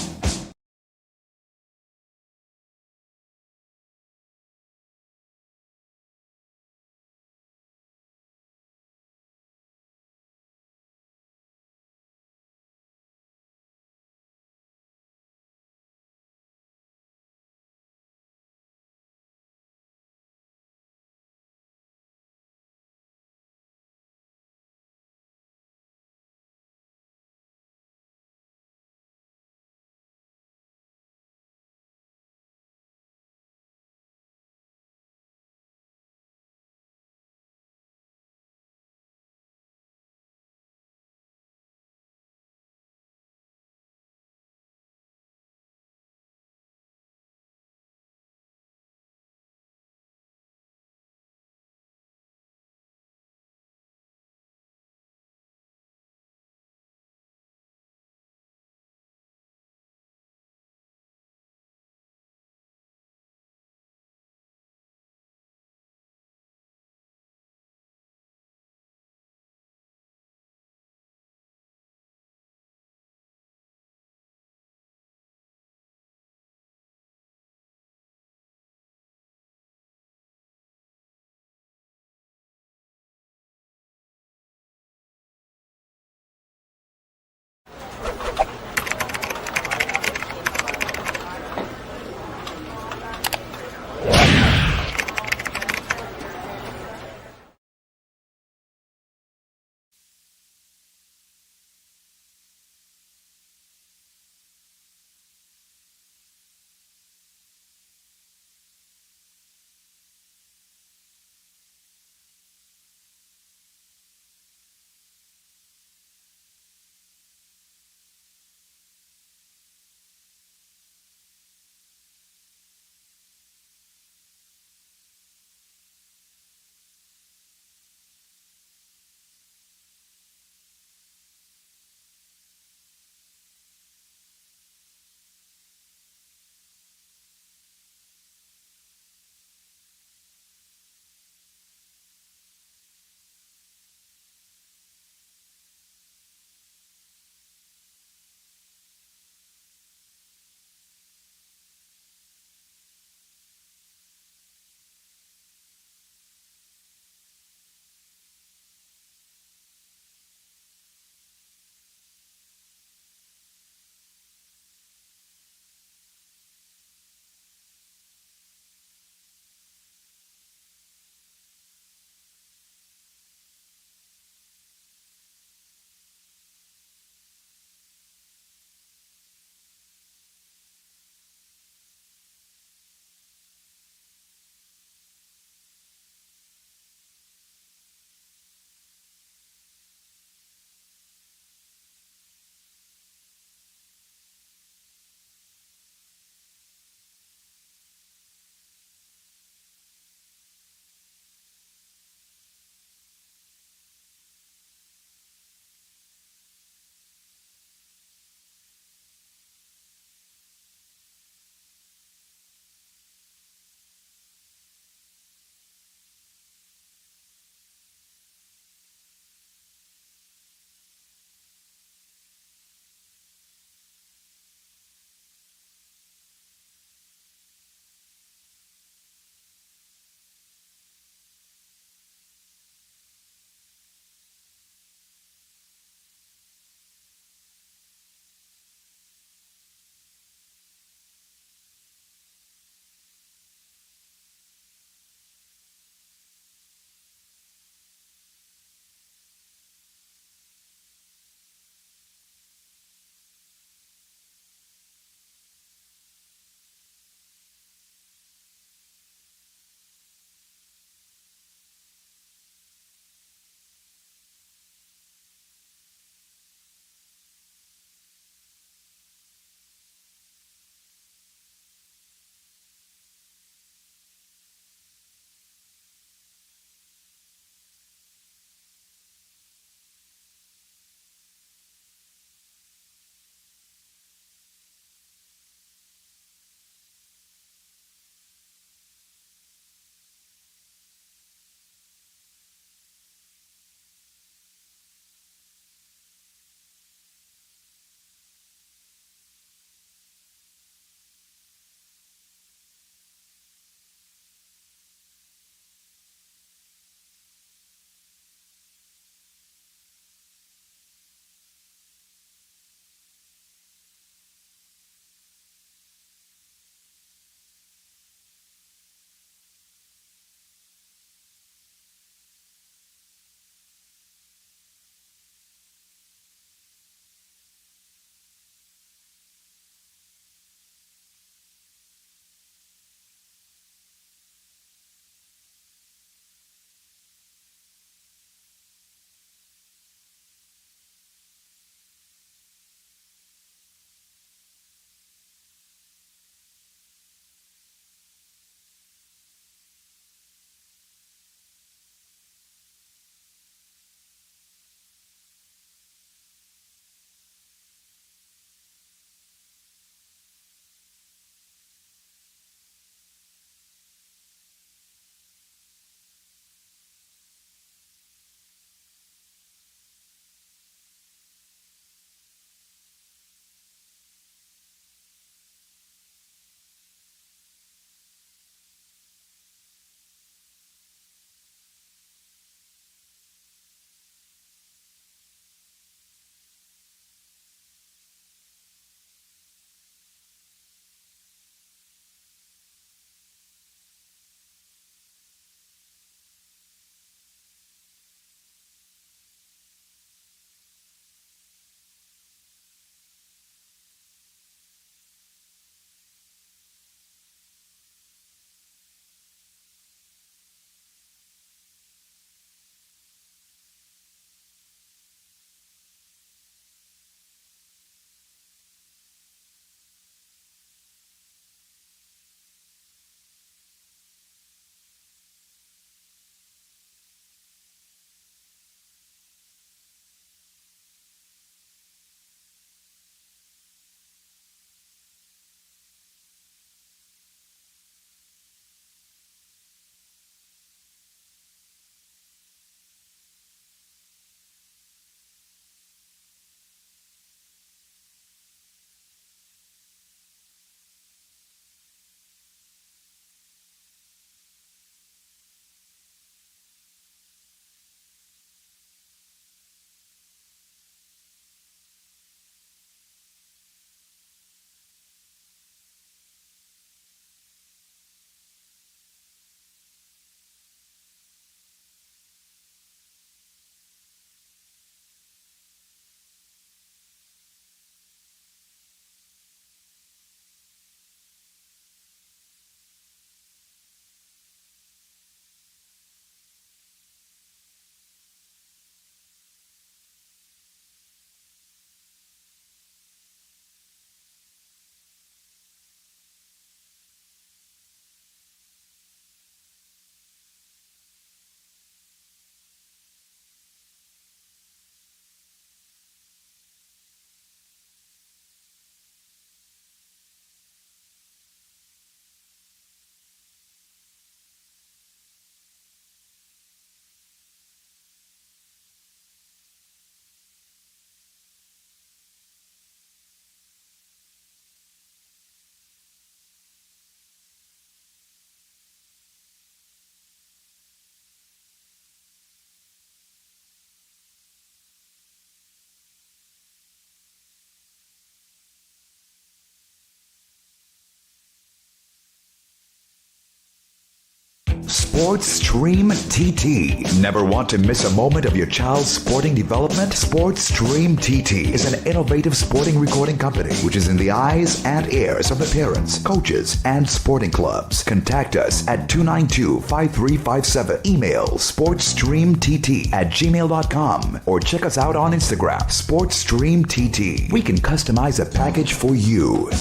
Sports Stream TT. Never want to miss a moment of your child's sporting development? Sports Stream TT is an innovative sporting recording company which is in the eyes and ears of the parents, coaches, and sporting clubs. Contact us at 292-5357. Email sportsstreamtt@gmail.com or check us out on Instagram, SportsStreamTT. We can customize a package for you.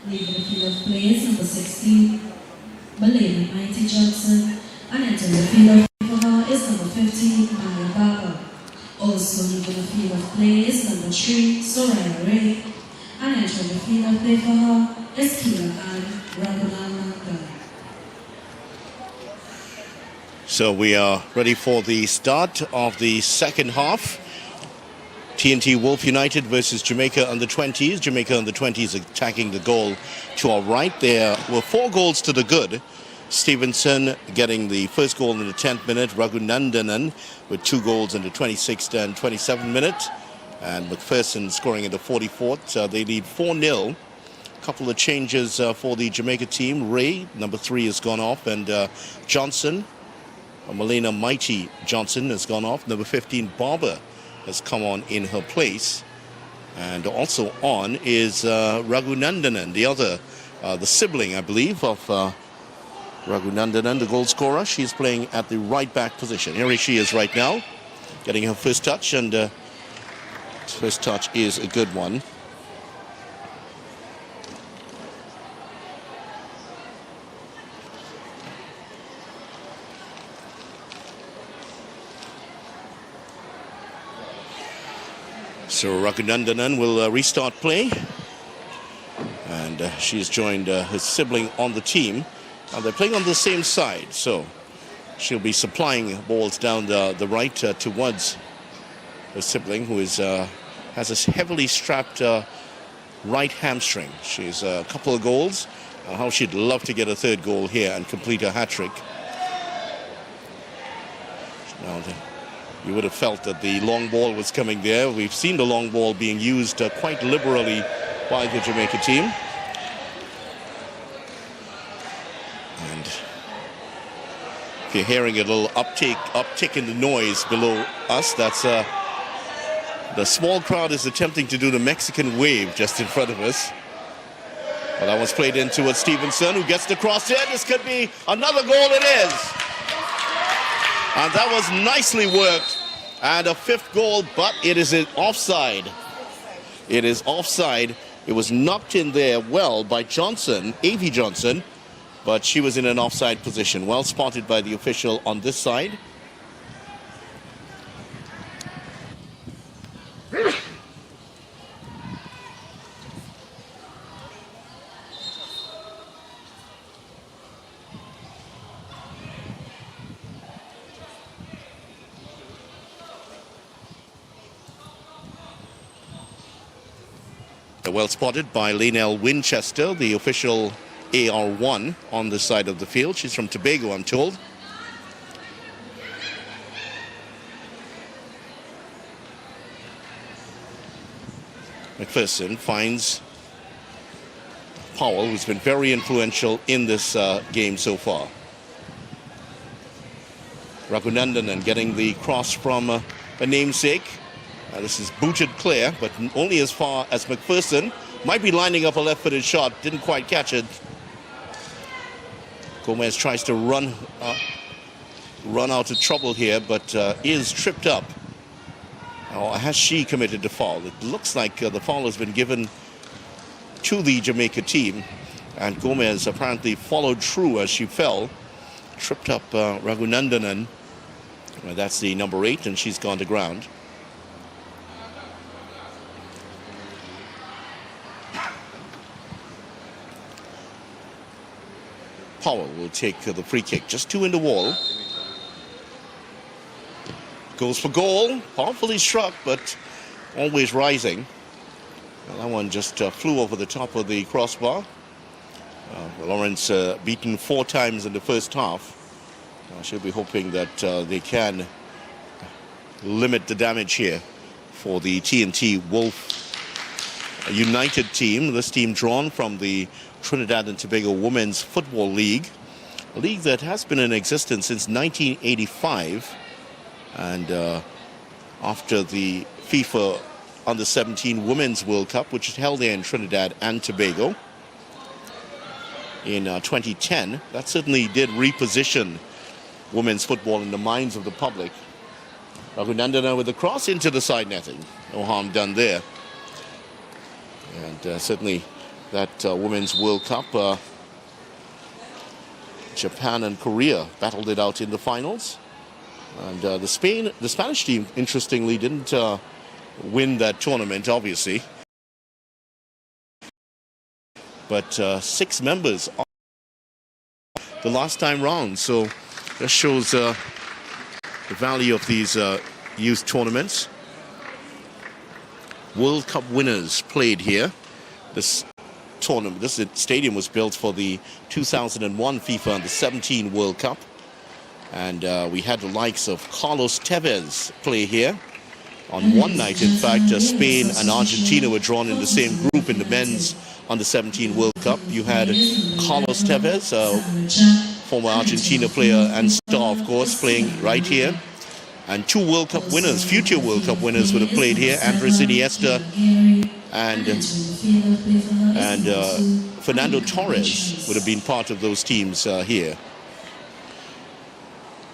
Leaving the field of play is number 16, Malay Mighty Johnson, and entering the field of play for her is number 15, Maya Baba. Also leaving the field of play is number 3, Soraya Ray, and entering the field of play for her is Kila and Ragu Nandan. So we are ready for the start of the second half. TNT Wolf United versus Jamaica under 20s. Jamaica under 20s attacking the goal to our right. There were 4 goals to the good Stevenson getting the first goal in the 10th minute. Ragu Nandan with 2 goals in the 26th and 27th minute. And McFersonen scoring in the 44th. They lead 4-0. A couple of changes for the Jamaica team. Ray, number 3, has gone off. And Johnson, Malena Mighty Johnson, has gone off. Number 15, Barber, has come on in her place. And also on is Ragu Nandan, the other, the sibling, I believe, of Ragu Nandan, the goal scorer. She's playing at the right back position. Here she is right now, getting her first touch, and first touch is a good one. So Ragu Nandan will restart play, and she's joined her sibling on the team. And they're playing on the same side, so she'll be supplying balls down the right towards her sibling, who is has a heavily strapped right hamstring. She's a couple of goals. How she'd love to get a 3rd goal here and complete a hat-trick. Now, you would have felt that the long ball was coming there. We've seen the long ball being used quite liberally by the Jamaica team. And if you're hearing a little uptick in the noise below us, that's the small crowd is attempting to do the Mexican wave just in front of us. Well, that was played in towards Stevenson, who gets the cross in. This could be another goal. It is. And that was nicely worked. And a 5th goal, but it is an offside. It is offside. It was knocked in there well by Johnson, A.V. Johnson, but she was in an offside position. Well spotted by the official on this side. Well spotted by Lainell Winchester, the official AR1 on the side of the field. She's from Tobago, I'm told. McFersonen finds Powell, who's been very influential in this game so far. Ragu Nandan getting the cross from a namesake. This is booted clear, but only as far as McFersonen. Might be lining up a left-footed shot. Didn't quite catch it. Gomez tries to run out of trouble here, but is tripped up. Or has she committed the foul? It looks like the foul has been given to the Jamaica team, and Gomez apparently followed through as she fell. Tripped up Ragu Nandan. That's the number 8, and she's gone to ground. Powell will take the free kick, just 2 in the wall. Goes for goal, powerfully struck, but always rising. Well, that one just flew over the top of the crossbar. Lawrence beaten 4 times in the first half. She'll be hoping that they can limit the damage here for the TNT Wolf United team. This team drawn from the Trinidad and Tobago Women's Football League, a league that has been in existence since 1985. And after the FIFA Under-17 Women's World Cup, which is held there in Trinidad and Tobago in 2010, that certainly did reposition women's football in the minds of the public. Ragu Nandan with the cross into the side netting. No harm done there. And certainly that Women's World Cup, Japan and Korea battled it out in the finals. And the Spanish team, interestingly, didn't win that tournament, obviously. But 6 members the last time round. So that shows the value of these youth tournaments. World Cup winners played here. This tournament. This stadium was built for the 2001 FIFA Under-17 World Cup. And we had the likes of Carlos Tevez play here. On one night, in fact, Spain and Argentina were drawn in the same group in the men's Under-17 World Cup. You had Carlos Tevez, former Argentina player and star, of course, playing right here. And two World Cup winners, future World Cup winners, would have played here. Andres Iniesta and Fernando Torres would have been part of those teams here.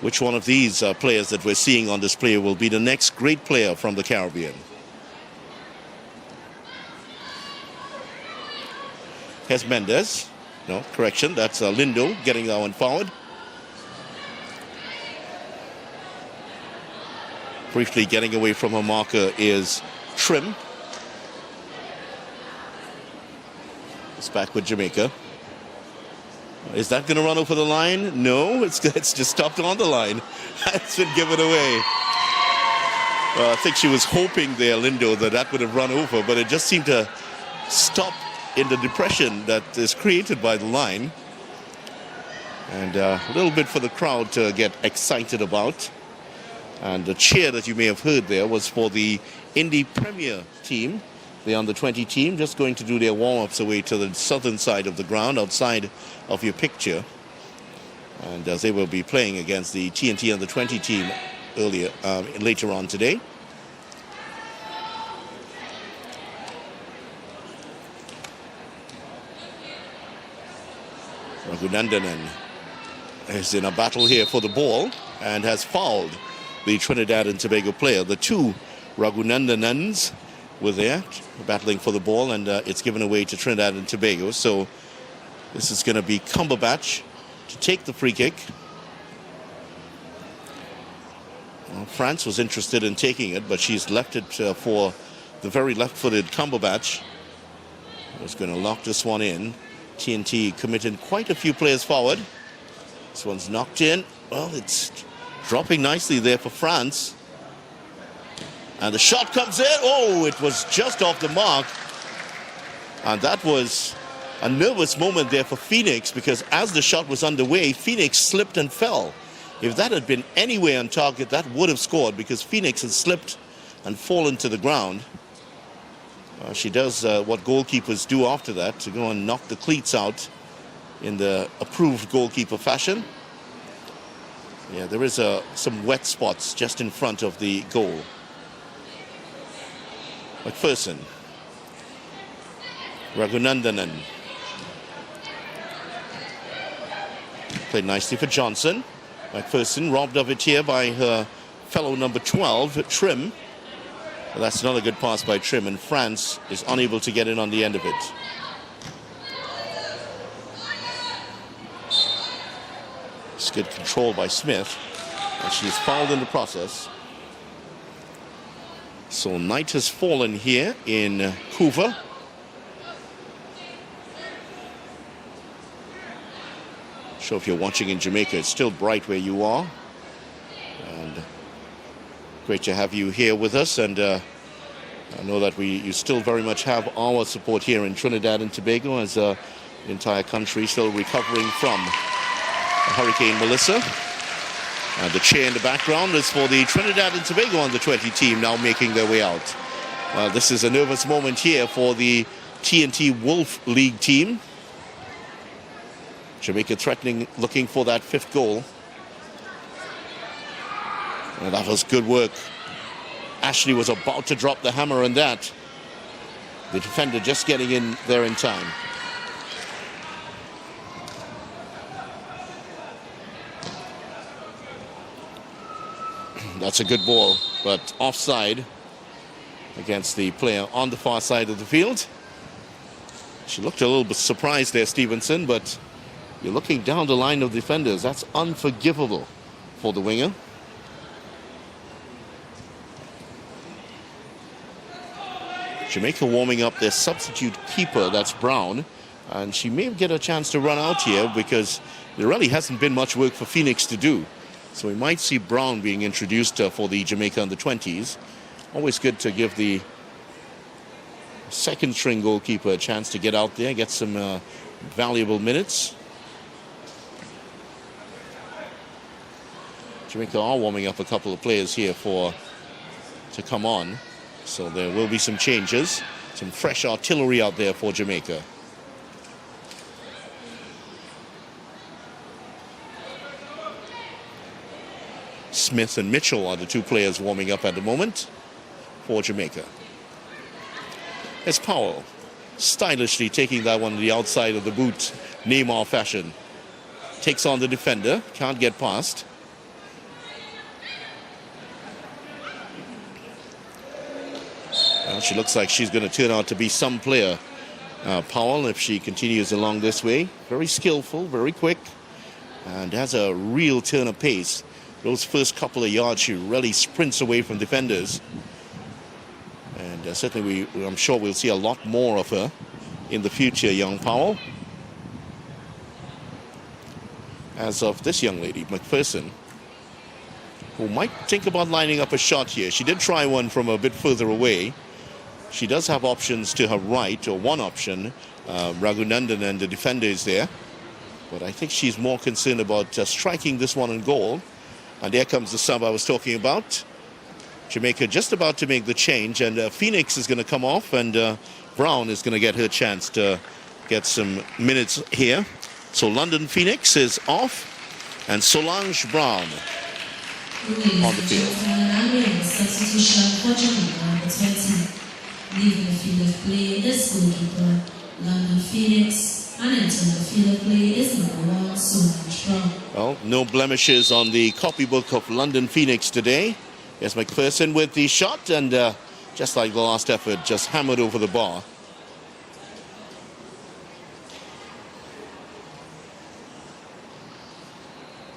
Which one of these players that we're seeing on display will be the next great player from the Caribbean? Here's Mendes. No, correction, that's Lindo getting that one forward. Briefly getting away from her marker is Trim. It's back with Jamaica. Is that going to run over the line? No, it's just stopped on the line. It's been given away. I think she was hoping there, Lindo, that would have run over, but it just seemed to stop in the depression that is created by the line. And a little bit for the crowd to get excited about. And the cheer that you may have heard there was for the Indy Premier team, the Under-20 team, just going to do their warm-ups away to the southern side of the ground, outside of your picture. And as they will be playing against the TNT Under-20 team later on today. Ragu Nandan is in a battle here for the ball and has fouled the Trinidad and Tobago player. The two Ragu Nandanans were there battling for the ball, and it's given away to Trinidad and Tobago. So this is going to be Cumberbatch to take the free kick. Well, France was interested in taking it, but she's left it for the very left-footed Cumberbatch. Who's going to lock this one in. TNT committed quite a few players forward. This one's knocked in. Well, it's dropping nicely there for France. And the shot comes in. Oh, it was just off the mark. And that was a nervous moment there for Phoenix, because as the shot was underway, Phoenix slipped and fell. If that had been anywhere on target, that would have scored, because Phoenix had slipped and fallen to the ground. She does what goalkeepers do after that, to go and knock the cleats out in the approved goalkeeper fashion. Yeah, there is some wet spots just in front of the goal. McFersonen. Ragu Nandan. Played nicely for Johnson. McFersonen robbed of it here by her fellow number 12, Trim. Well, that's another good pass by Trim, and France is unable to get in on the end of it. It's good control by Smith, and she's fouled in the process. So night has fallen here in Couva. Sure, if you're watching in Jamaica, it's still bright where you are. And great to have you here with us. And I know that you still very much have our support here in Trinidad and Tobago, as the entire country still recovering from Hurricane Melissa. And the cheer in the background is for the Trinidad and Tobago Under-20 team, now making their way out. Well, this is a nervous moment here for the TNT Wolf League team. Jamaica threatening, looking for that fifth goal. And that was good work. Ashley was about to drop the hammer on that. The defender just getting in there in time. That's a good ball, but offside against the player on the far side of the field. She looked a little bit surprised there, Stevenson, but you're looking down the line of defenders. That's unforgivable for the winger. Jamaica warming up their substitute keeper, that's Brown, and she may get a chance to run out here, because there really hasn't been much work for Phoenix to do. So we might see Brown being introduced for the Jamaica Under-20s. Always good to give the second string goalkeeper a chance to get out there, get some valuable minutes. Jamaica are warming up a couple of players here to come on. So there will be some changes, some fresh artillery out there for Jamaica. Smith and Mitchell are the two players warming up at the moment for Jamaica. It's Powell, stylishly taking that one to the outside of the boot, Neymar fashion. Takes on the defender, can't get past. Well, she looks like she's going to turn out to be some player, Powell, if she continues along this way. Very skillful, very quick, and has a real turn of pace. Those first couple of yards, she really sprints away from defenders. And certainly, I'm sure we'll see a lot more of her in the future, young Powell. As of this young lady, McFersonen, who might think about lining up a shot here. She did try one from a bit further away. She does have options to her right, or one option. Ragu Nandan and the defender is there. But I think she's more concerned about striking this one in goal. And there comes the sub I was talking about. Jamaica just about to make the change, and Phoenix is going to come off, and Brown is going to get her chance to get some minutes here. So London Phoenix is off, and Solange Brown on the field. Substitution for Jamaica, number 20. Leaving the field of play is goalkeeper London Phoenix, and entering the field of play is number 1, Solange Brown. Well, no blemishes on the copybook of London Phoenix today. Here's McFersonen with the shot, and just like the last effort, just hammered over the bar.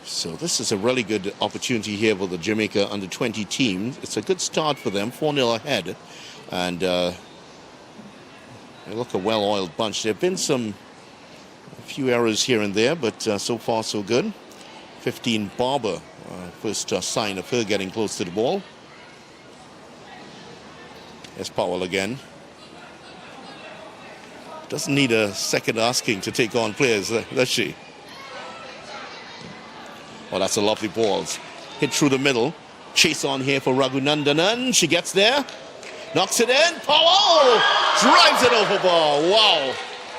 So this is a really good opportunity here for the Jamaica under-20 team. It's a good start for them, 4-0 ahead. And they look a well-oiled bunch. There have been a few errors here and there, but so far so good. 15 Barber, first sign of her getting close to the ball. There's Powell again. Doesn't need a second asking to take on players, does she? Oh, that's a lovely ball. Hit through the middle. Chase on here for Ragu Nandan. She gets there. Knocks it in. Powell drives it over bar. Wow.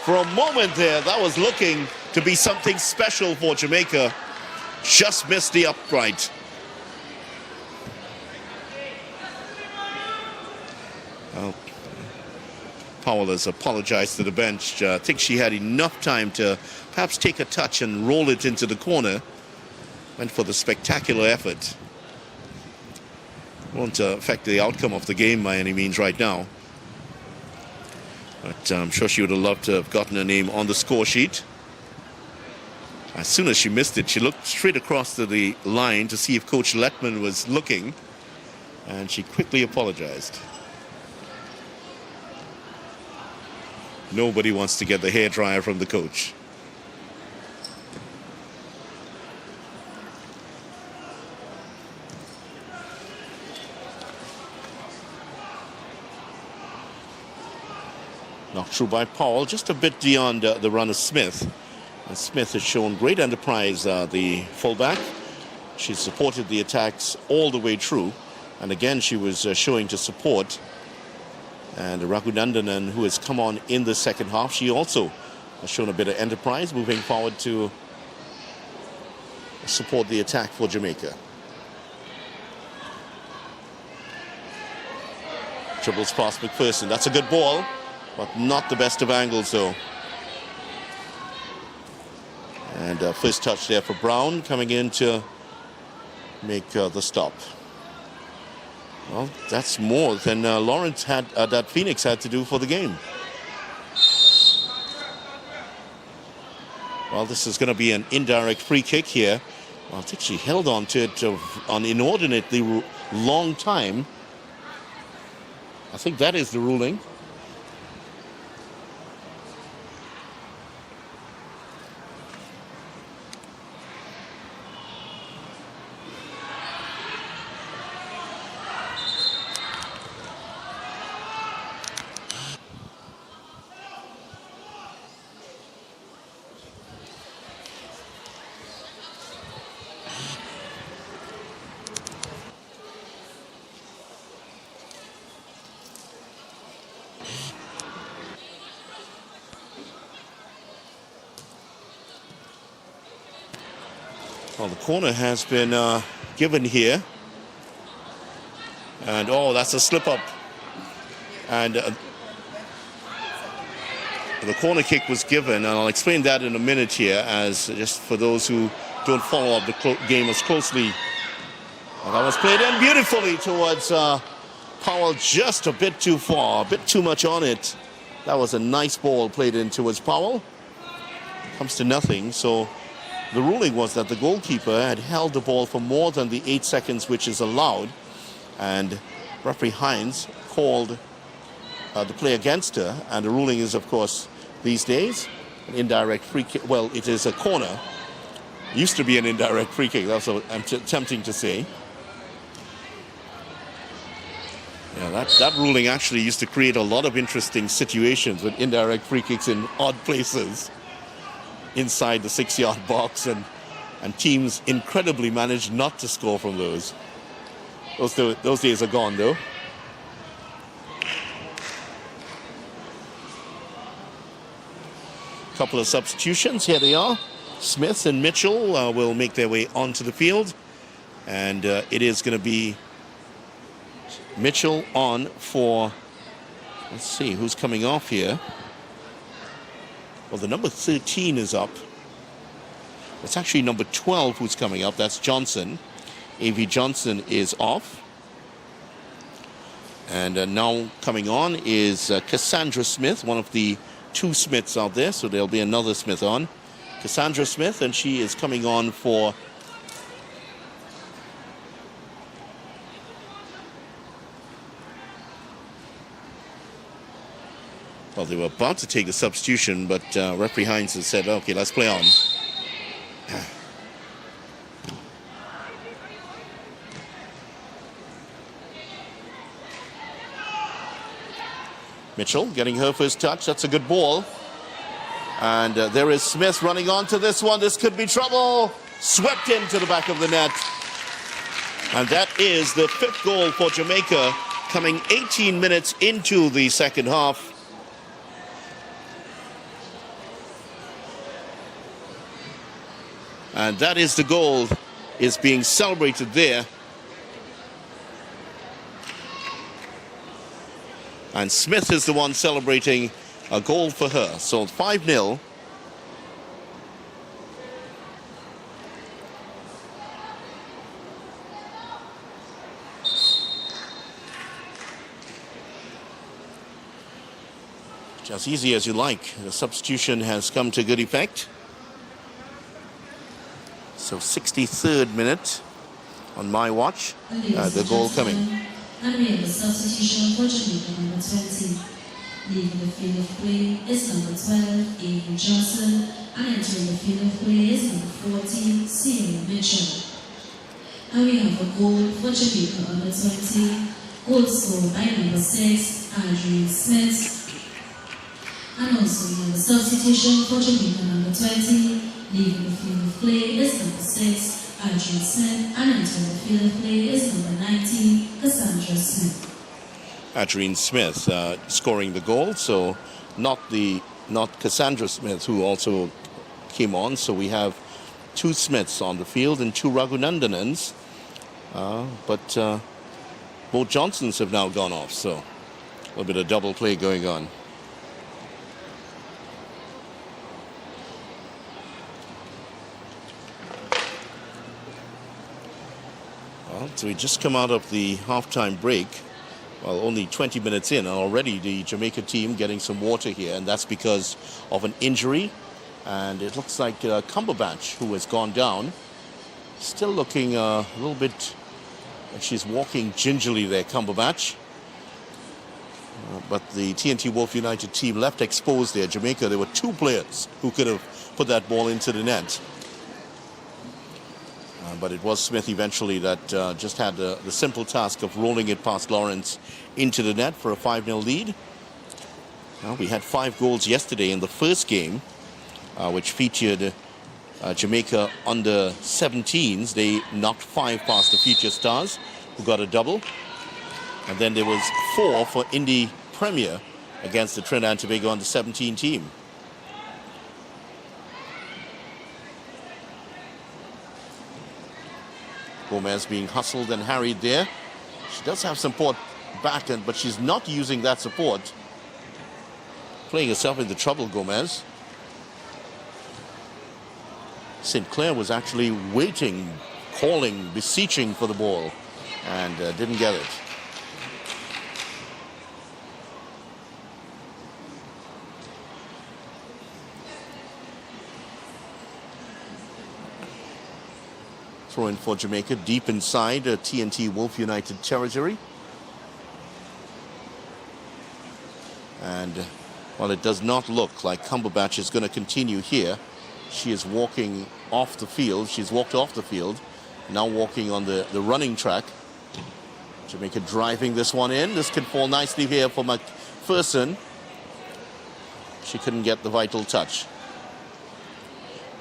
For a moment there, that was looking to be something special for Jamaica. Just missed the upright. Well, Powell has apologized to the bench. I think she had enough time to perhaps take a touch and roll it into the corner. Went for the spectacular effort. Won't affect the outcome of the game by any means right now. But I'm sure she would have loved to have gotten her name on the score sheet. As soon as she missed it, she looked straight across to the line to see if Coach Letman was looking, and she quickly apologized. Nobody wants to get the hairdryer from the coach. Knocked through by Powell, just a bit beyond the run of Smith. And Smith has shown great enterprise, the fullback. She supported the attacks all the way through. And again, she was showing to support. And Ragu Nandan, who has come on in the second half, she also has shown a bit of enterprise, moving forward to support the attack for Jamaica. Dribbles past McFersonen. That's a good ball, but not the best of angles, though. And first touch there for Brown, coming in to make the stop. Well, that's more than Lawrence had, that Phoenix had to do for the game. Well, this is going to be an indirect free kick here. Well, I think she held on to it an inordinately long time. I think that is the ruling. Well, the corner has been given here. And, oh, that's a slip-up. And the corner kick was given, and I'll explain that in a minute here, as just for those who don't follow up the game as closely. And that was played in beautifully towards Powell, just a bit too far, a bit too much on it. That was a nice ball played in towards Powell. Comes to nothing, so the ruling was that the goalkeeper had held the ball for more than the 8 seconds which is allowed, and referee Hines called the play against her, and the ruling is, of course, these days an indirect free kick. Well, it is a corner. Used to be an indirect free kick. That's what I'm attempting to say. Yeah, that ruling actually used to create a lot of interesting situations with indirect free kicks in odd places inside the 6-yard box, and teams incredibly managed not to score from those. Those days are gone, though. Couple of substitutions. Here they are. Smith and Mitchell will make their way onto the field, and it is going to be Mitchell on for, let's see who's coming off here. Well, the number 13 is up. It's actually number 12 who's coming up. That's Johnson. A.V. Johnson is off. And now coming on is Cassandra Smith, one of the 2 Smiths out there, so there'll be another Smith on. Cassandra Smith, and she is coming on for well, they were about to take the substitution, but referee Hines has said, okay, let's play on. Mitchell getting her first touch. That's a good ball. And there is Smith running on to this one. This could be trouble. Swept into the back of the net. And that is the 5th goal for Jamaica, coming 18 minutes into the second half. And that is the goal, is being celebrated there. And Smith is the one celebrating a goal for her. So 5-0. As easy as you like. The substitution has come to good effect. So 63rd minute on my watch. The goal coming. And we have a substitution for Jamaica, number 20. Leaving the field of play is number 12, A.V. Johnson, and entering the field of play is number 14, C.A. Mitchell. And we have a goal for Jamaica, under 20, goal scored by number 6, Ato Smith. And also we have a substitution for Jamaica, number 20. Leaving the field of play is number 6, Ato Smith, and entering the field of play is number 19, Cassandra Smith. Adrienne Smith scoring the goal, so not Cassandra Smith, who also came on. So we have 2 Smiths on the field and 2 Ragu Nandanans, but both Johnsons have now gone off, so a little bit of double play going on. Well, so we just come out of the halftime break. Well, only 20 minutes in, and already the Jamaica team getting some water here, and that's because of an injury. And it looks like Cumberbatch, who has gone down, still looking a little bit, and she's walking gingerly there, Cumberbatch. But the TNT Wolf United team left exposed there. Jamaica, there were 2 players who could have put that ball into the net. But it was Smith eventually that just had the simple task of rolling it past Lawrence into the net for a 5-0 lead. We had 5 goals yesterday in the first game, which featured Jamaica under 17s. They knocked 5 past the Future Stars, who got a double. And then there was 4 for Indy Premier against the Trinidad Tobago under 17 team. Gomez being hustled and harried there. She does have support back, but she's not using that support. Playing herself into trouble, Gomez. St. Clair was actually waiting, calling, beseeching for the ball, and didn't get it. Throw in for Jamaica, deep inside TNT Wolf United territory. And while it does not look like Cumberbatch is going to continue here, she is walking off the field. She's walked off the field, now walking on the running track. Jamaica driving this one in. This could fall nicely here for McFersonen. She couldn't get the vital touch.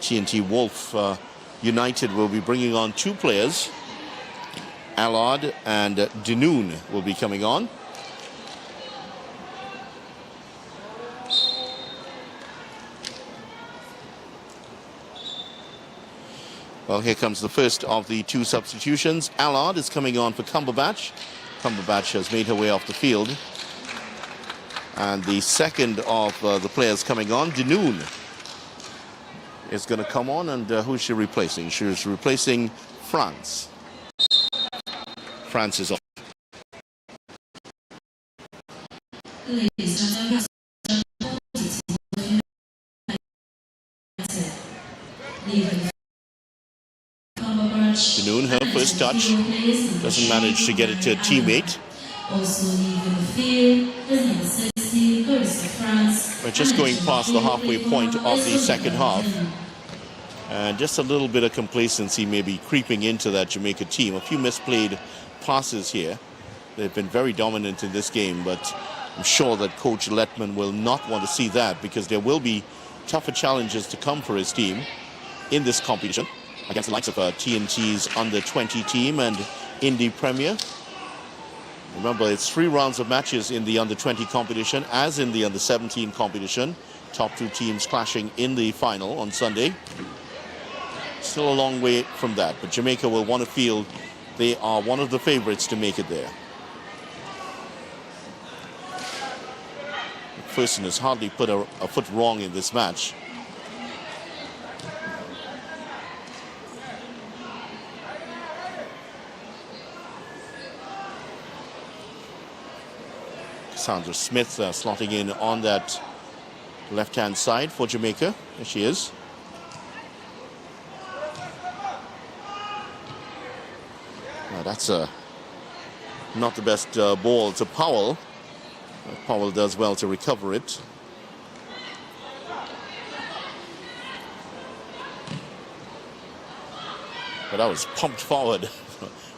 TNT Wolf United will be bringing on two players. Allard and Denoon will be coming on. Well, here comes the first of the two substitutions. Allard is coming on for Cumberbatch. Cumberbatch has made her way off the field. And the second of the players coming on, Denoon, is going to come on. And who is she replacing? She is replacing France. France is off. Denoon, her first touch, doesn't manage to get it to a teammate. We're just going past the halfway point of the second half. And just a little bit of complacency maybe creeping into that Jamaica team. A few misplayed passes here. They've been very dominant in this game, but I'm sure that Coach Letman will not want to see that, because there will be tougher challenges to come for his team in this competition against the likes of TNT's under-20 team and Indy Premier. Remember, it's 3 rounds of matches in the under-20 competition, as in the under-17 competition. Top 2 teams clashing in the final on Sunday. Still a long way from that, but Jamaica will want to feel they are one of the favorites to make it there. McPherson has hardly put a foot wrong in this match. Sandra Smith slotting in on that left-hand side for Jamaica. There she is. Now that's not the best ball to Powell. Powell does well to recover it. But that was pumped forward.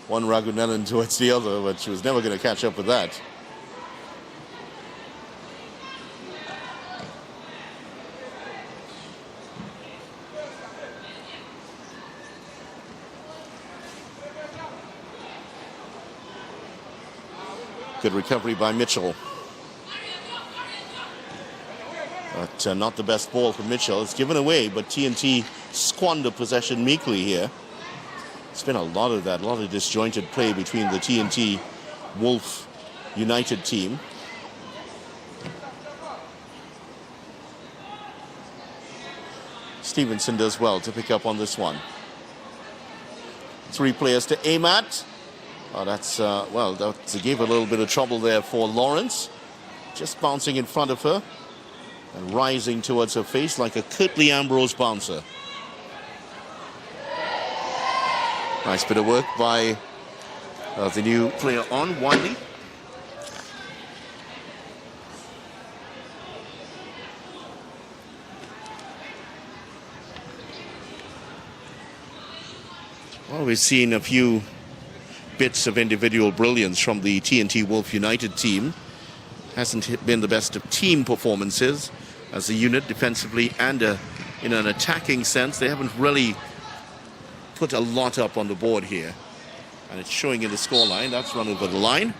One Ragu Nandan towards the other, but she was never going to catch up with that. Good recovery by Mitchell. But not the best ball for Mitchell. It's given away, but TNT squander possession meekly here. It's been a lot of that, a lot of disjointed play between the TNT Wolf United team. Stevenson does well to pick up on this one. 3 players to aim at. Oh, that's, well, that gave a little bit of trouble there for Lawrence. Just bouncing in front of her and rising towards her face like a Curtly Ambrose bouncer. Nice bit of work by the new player on, Wiley. Well, we've seen a few bits of individual brilliance from the TNT Wolf United team. Hasn't been the best of team performances as a unit defensively and in an attacking sense. They haven't really put a lot up on the board here, and it's showing in the scoreline. That's run over the line.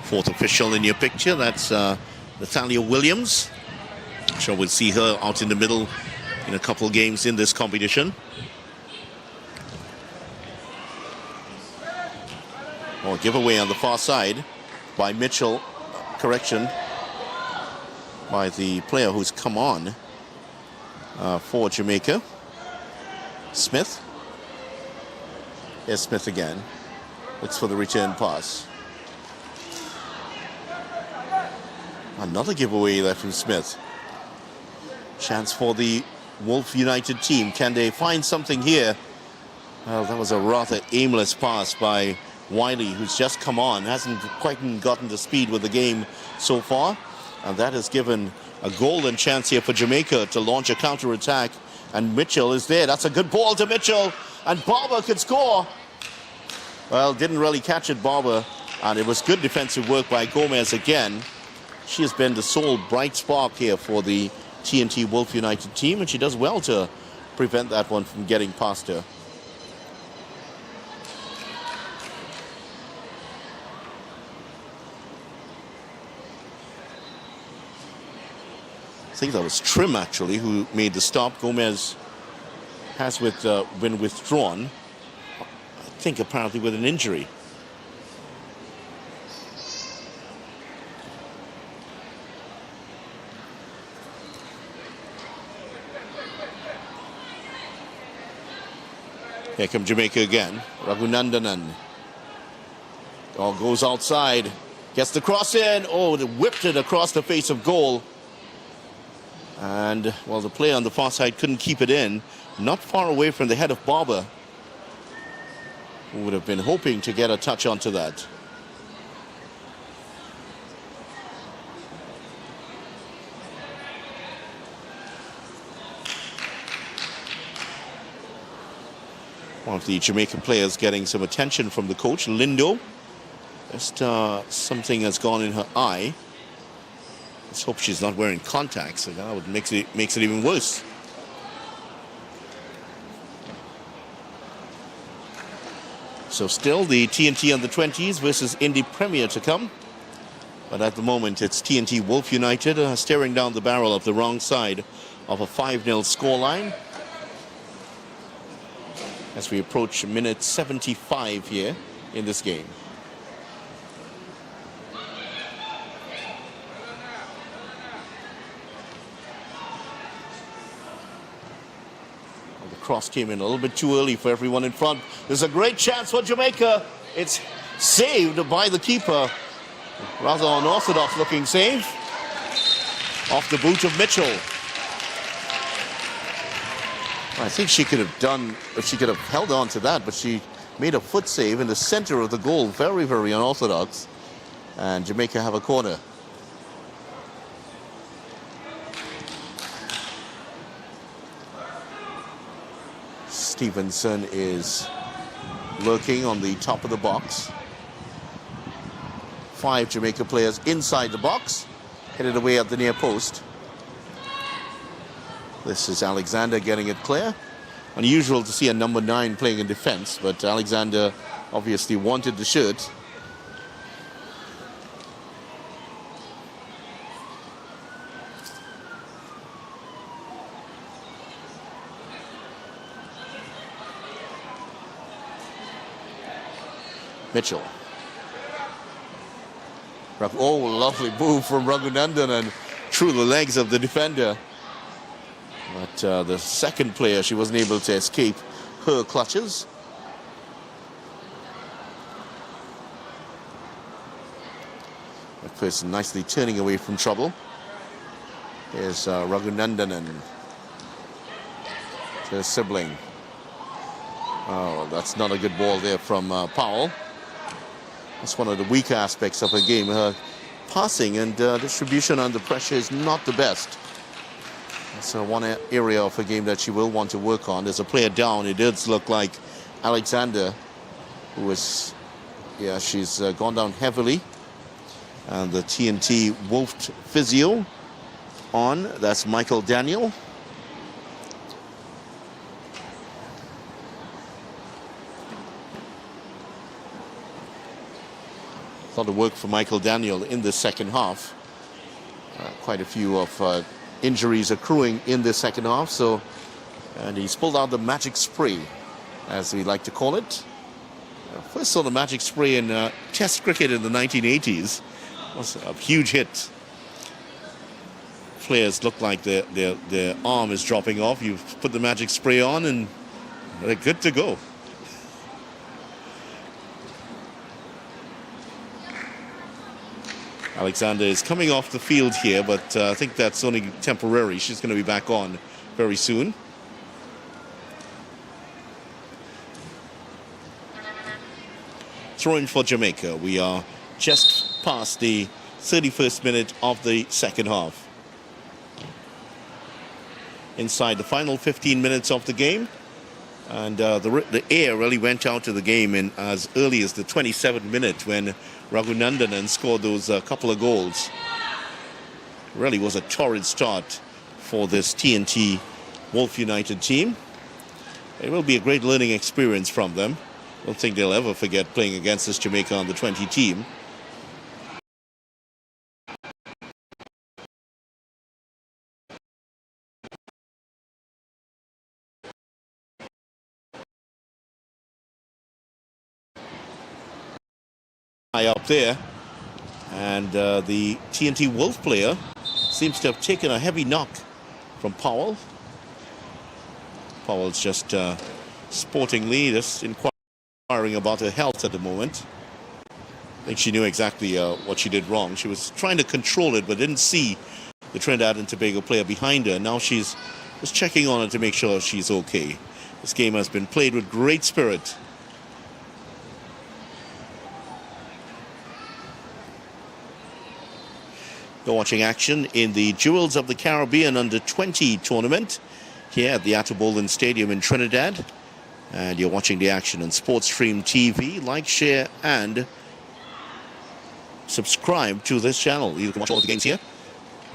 Fourth official in your picture, that's Natalia Williams. I'm sure we'll see her out in the middle in a couple games in this competition. Oh, giveaway on the far side by Mitchell. Correction by the player who's come on for Jamaica. Smith. Here's Smith again. Looks for the return pass. Another giveaway there from Smith. Chance for the Wolf United team. Can they find something here? Well, that was a rather aimless pass by Wiley, who's just come on. Hasn't quite gotten the speed with the game so far. And that has given a golden chance here for Jamaica to launch a counter-attack. And Mitchell is there. That's a good ball to Mitchell. And Barber could score. Well, didn't really catch it, Barber. And it was good defensive work by Gomez again. She has been the sole bright spark here for the TNT Wolf United team, and she does well to prevent that one from getting past her. I think that was Trim, actually, who made the stop. Gomez has been withdrawn, I think apparently with an injury. Here comes Jamaica again. Ragu Nandan. Oh, goes outside. Gets the cross in. Oh, they whipped it across the face of goal. And, well, the player on the far side couldn't keep it in. Not far away from the head of Barber, who would have been hoping to get a touch onto that. One of the Jamaican players getting some attention from the coach, Lindo. Just something has gone in her eye. Let's hope she's not wearing contacts. So that would makes it even worse. So still the TNT under-20s versus Indy Premier to come. But at the moment it's TNT Wolf United staring down the barrel of the wrong side of a 5-0 scoreline. As we approach minute 75 here in this game. The cross came in a little bit too early for everyone in front. There's a great chance for Jamaica. It's saved by the keeper. Rather unorthodox looking save. Off the boot of Mitchell. I think she could have held on to that, but she made a foot save in the center of the goal. Very, very unorthodox. And Jamaica have a corner. Stevenson is lurking on the top of the box. 5 Jamaica players inside the box, headed away at the near post. This is Alexander getting it clear. Unusual to see a number 9 playing in defense, but Alexander obviously wanted the shirt. Mitchell. Oh, lovely move from Ragu Nandan and through the legs of the defender. But the second player, she wasn't able to escape her clutches. McFersonen nicely turning away from trouble. Here's Ragu Nandan and her sibling. Oh, that's not a good ball there from Powell. That's one of the weaker aspects of her game. Her passing and distribution under pressure is not the best. That's one area of her game that she will want to work on. There's a player down. It does look like Alexander, who is, yeah, she's gone down heavily. And the TNT Wolf physio on. That's Michael Daniel. A lot of work for Michael Daniel in the second half. Quite a few of injuries accruing in the second half. So, and he's pulled out the magic spray, as we like to call it. First saw the magic spray in Test cricket in the 1980s. It was a huge hit. Players look like their arm is dropping off. You put the magic spray on and they're good to go. Alexander is coming off the field here, but I think that's only temporary. She's going to be back on very soon. Throw in for Jamaica. We are just past the 31st minute of the second half. Inside the final 15 minutes of the game. And the air really went out of the game in as early as the 27th minute when Ragu Nandan scored those couple of goals. Really was a torrid start for this TNT Wolf United team. It will be a great learning experience from them. I don't think they'll ever forget playing against this Jamaica under-20 team. Up there, and the TNT Wolf player seems to have taken a heavy knock from Powell. Powell's just sportingly just inquiring about her health at the moment. I think she knew exactly what she did wrong. She was trying to control it but didn't see the Trinidad and Tobago player behind her. Now she's just checking on her to make sure she's okay. This game has been played with great spirit. You're watching action in the Jewels of the Caribbean under-20 tournament here at the Ato Bolden Stadium in Trinidad. And you're watching the action on SportsStream TV. Like, share, and subscribe to this channel. You can watch all the games here.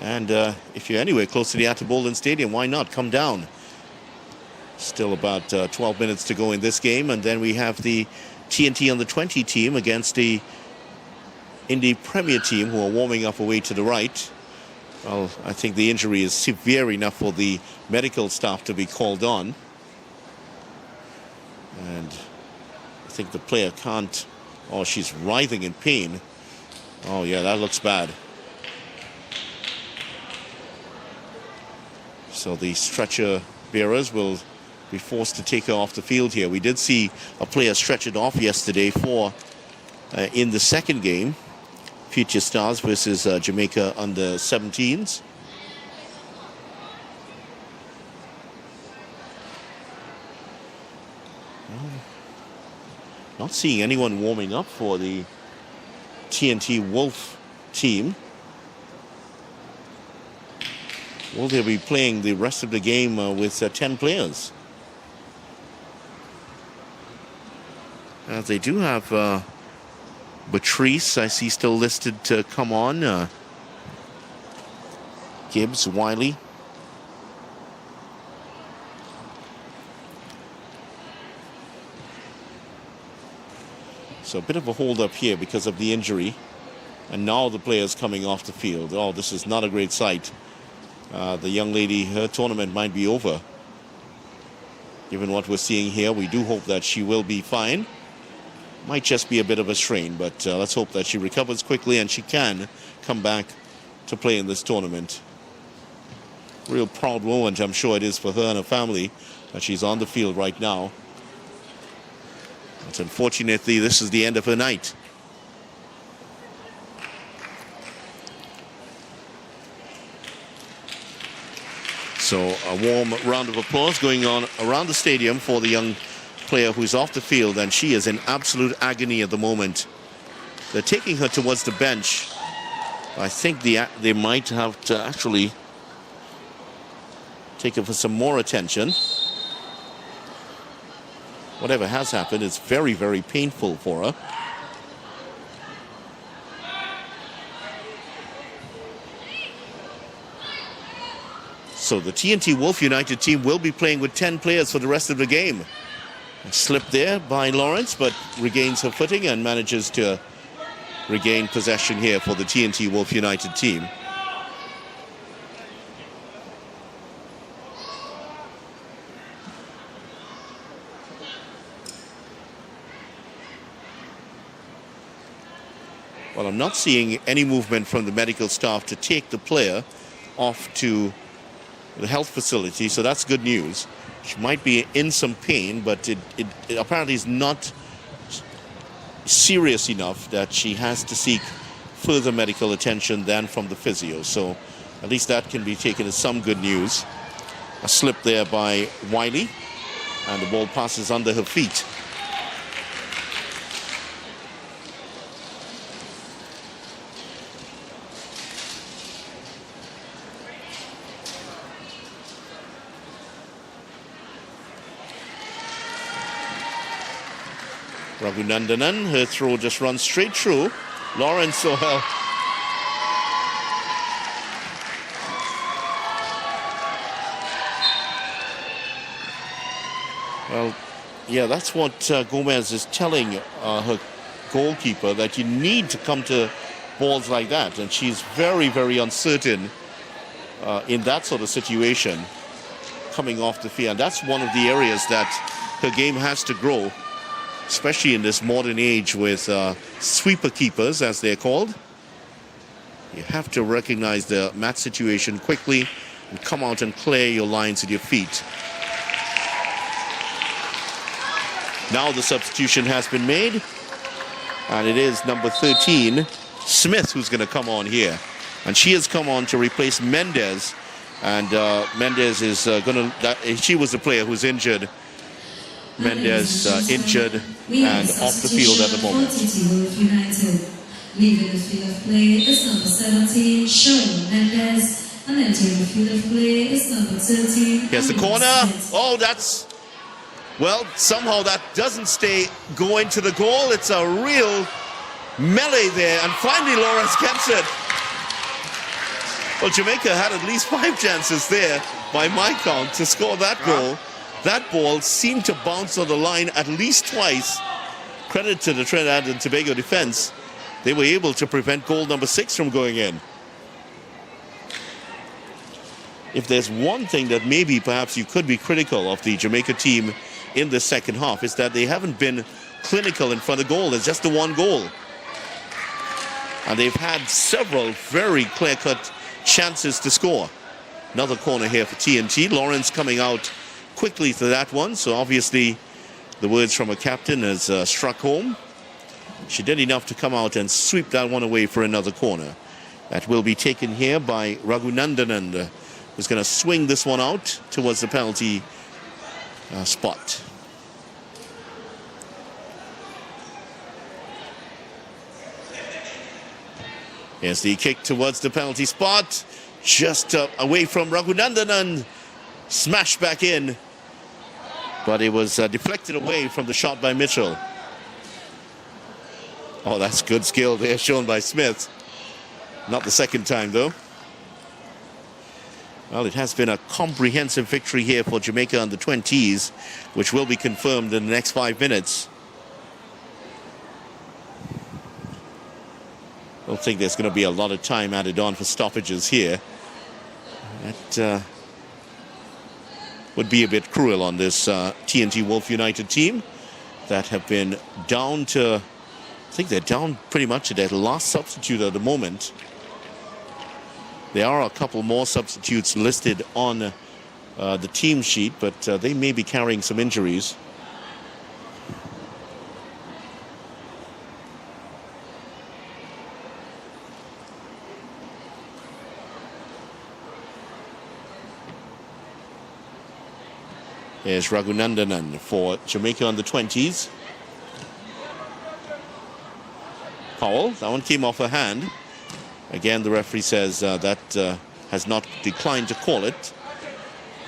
And if you're anywhere close to the Ato Bolden Stadium, why not come down? Still about 12 minutes to go in this game. And then we have the TNT under-20 team against the Indy Premier team, who are warming up away to the right. Well, I think the injury is severe enough for the medical staff to be called on. And I think the player can't... Oh, she's writhing in pain. Oh, yeah, that looks bad. So the stretcher bearers will be forced to take her off the field here. We did see a player stretch it off yesterday for in the second game. Future Stars versus Jamaica under 17s. Not seeing anyone warming up for the TNT Wolf team. Will they be playing the rest of the game with 10 players? They do have Patrice, I see, still listed to come on. Gibbs, Wiley. So a bit of a hold up here because of the injury. And now the players coming off the field. Oh, this is not a great sight. The young lady, her tournament might be over. Given what we're seeing here, we do hope that she will be fine. Might just be a bit of a strain, but let's hope that she recovers quickly and she can come back to play in this tournament. Real proud moment, I'm sure it is for her and her family, that she's on the field right now. But unfortunately, this is the end of her night. So a warm round of applause going on around the stadium for the young player who's off the field, and she is in absolute agony at the moment. They're taking her towards the bench. I think they might have to actually take her for some more attention. Whatever has happened, it's very, very painful for her. So the TNT Wolf United team will be playing with 10 players for the rest of the game. Slipped there by Lawrence, but regains her footing and manages to regain possession here for the TNT Wolf United team. Well, I'm not seeing any movement from the medical staff to take the player off to the health facility, so that's good news. She might be in some pain, but it apparently is not serious enough that she has to seek further medical attention than from the physio. So at least that can be taken as some good news. A slip there by Wiley, and the ball passes under her feet. Ragu Nandan, her throw just runs straight through. Lawrence Sohel. Well, yeah, that's what Gomez is telling her goalkeeper, that you need to come to balls like that. And she's very, very uncertain in that sort of situation, coming off the field. And that's one of the areas that her game has to grow, especially in this modern age with sweeper keepers, as they're called. You have to recognize the match situation quickly and come out and clear your lines with your feet. Now the substitution has been made, and it is number 13, Smith, who's going to come on here. And she has come on to replace Mendez, and Mendez is she was the player who's injured. Mendez injured and off the field at the moment. Leaving the field of play is number 17, Sharon Mendez, and entering the field of play is number 13. Here's the corner. Oh, that's, well, somehow that doesn't go into the goal. It's a real melee there, and finally Lawrence gets it. Well, Jamaica had at least 5 chances there, by my count, to score that goal. That ball seemed to bounce on the line at least twice. Credit to the Trinidad and Tobago defense. They were able to prevent goal number 6 from going in. If there's one thing that maybe perhaps you could be critical of the Jamaica team in the second half, is that they haven't been clinical in front of goal. There's just the one goal. And they've had several very clear-cut chances to score. Another corner here for TNT. Lawrence coming out quickly to that one, so obviously the words from a captain has struck home. She did enough to come out and sweep that one away for another corner. That will be taken here by Ragu Nandan, who's going to swing this one out towards the penalty spot. Here's the kick towards the penalty spot, just away from Ragu Nandan, smashed back in, but it was deflected away from the shot by Mitchell. Oh, that's good skill there shown by Smith. Not the second time, though. Well, it has been a comprehensive victory here for Jamaica under 20s, which will be confirmed in the next 5 minutes. I don't think there's going to be a lot of time added on for stoppages here. That would be a bit cruel on this TNT Wolf United team that have been down to, I think they're down pretty much to their last substitute at the moment. There are a couple more substitutes listed on the team sheet, but they may be carrying some injuries. Here's Ragu Nandan for Jamaica under 20s. Powell, that one came off her hand. Again, the referee says that has not declined to call it.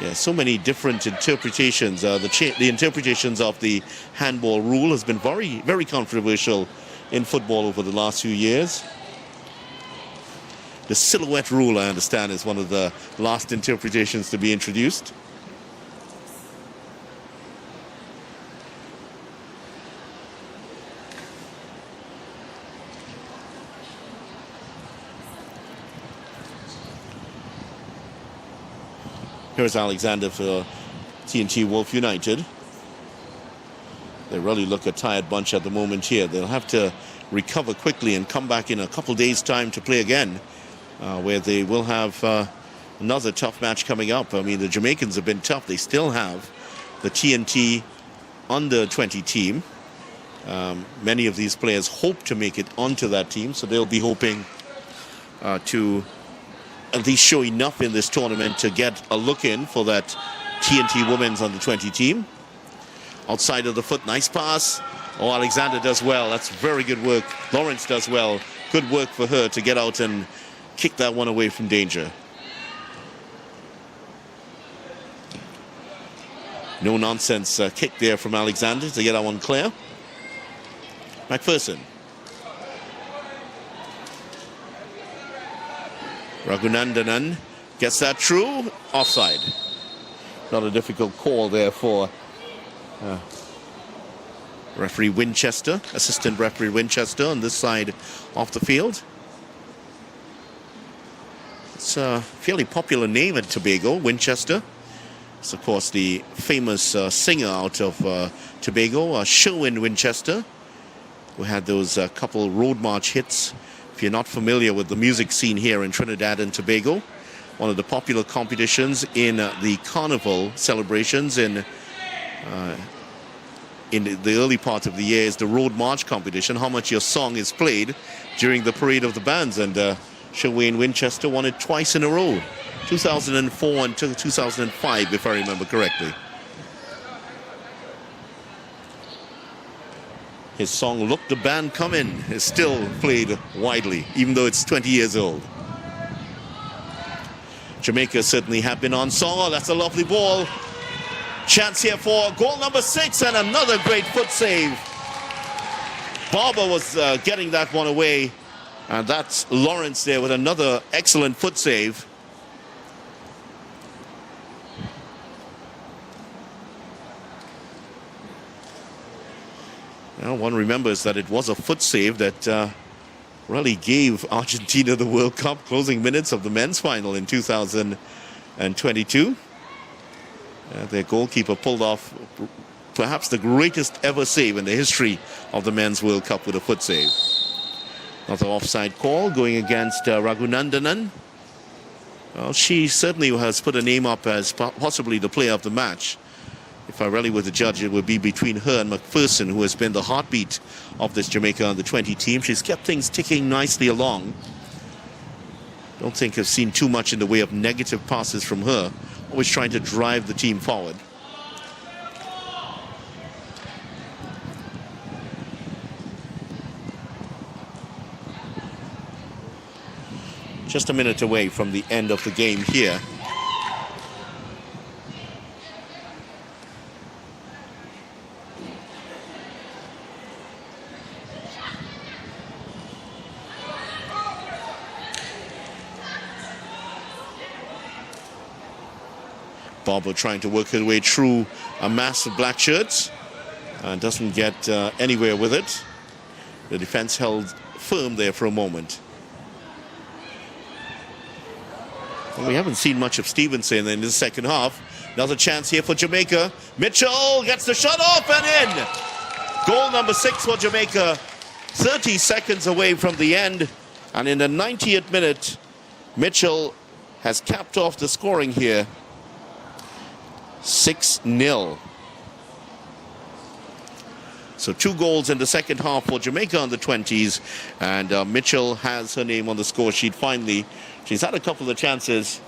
Yeah, so many different interpretations. The interpretations of the handball rule has been very, very controversial in football over the last few years. The silhouette rule, I understand, is one of the last interpretations to be introduced. Here's Alexander for TNT Wolf United. They really look a tired bunch at the moment here. They'll have to recover quickly and come back in a couple days' time to play again, where they will have another tough match coming up. I mean, the Jamaicans have been tough. They still have the TNT under-20 team. Many of these players hope to make it onto that team, so they'll be hoping to at least show enough in this tournament to get a look in for that TNT women's under-20 team. Outside of the foot, nice pass. Oh, Alexander does well. That's very good work. Lawrence does well. Good work for her to get out and kick that one away from danger. No nonsense kick there from Alexander to get that one clear. McFersonen. Ragu Nandan gets that through. Offside. Not a difficult call there for referee Winchester, assistant referee Winchester on this side of the field. It's a fairly popular name in Tobago, Winchester. It's, of course, the famous singer out of Tobago, Sherwin Winchester, who had those couple road march hits. If you're not familiar with the music scene here in Trinidad and Tobago, one of the popular competitions in the carnival celebrations in the early part of the year is the road march competition, how much your song is played during the parade of the bands. And Sherwin Winchester won it twice in a row, 2004 and 2005, if I remember correctly. His song "Look the Band Comin'" is still played widely, even though it's 20 years old. Jamaica certainly have been on song. Oh, that's a lovely ball. Chance here for goal number 6 and another great foot save. Barber was getting that one away, and that's Lawrence there with another excellent foot save. Now one remembers that it was a foot save that really gave Argentina the World Cup, closing minutes of the men's final in 2022. Their goalkeeper pulled off perhaps the greatest ever save in the history of the men's World Cup with a foot save. Another offside call going against Ragu Nandan. Well, she certainly has put a name up as possibly the player of the match. If I really were to judge, it would be between her and McFersonen, who has been the heartbeat of this Jamaica under-20 team. She's kept things ticking nicely along. Don't think I've seen too much in the way of negative passes from her. Always trying to drive the team forward. Just a minute away from the end of the game here. Barber trying to work her way through a mass of black shirts and doesn't get anywhere with it. The defense held firm there for a moment. Well, we haven't seen much of Stevenson in the second half. Another chance here for Jamaica. Mitchell gets the shot off and in. Goal number 6 for Jamaica. 30 seconds away from the end. And in the 90th minute, Mitchell has capped off the scoring here. 6-0. So 2 goals in the second half for Jamaica on the 20s, and Mitchell has her name on the score sheet finally. She's had a couple of chances,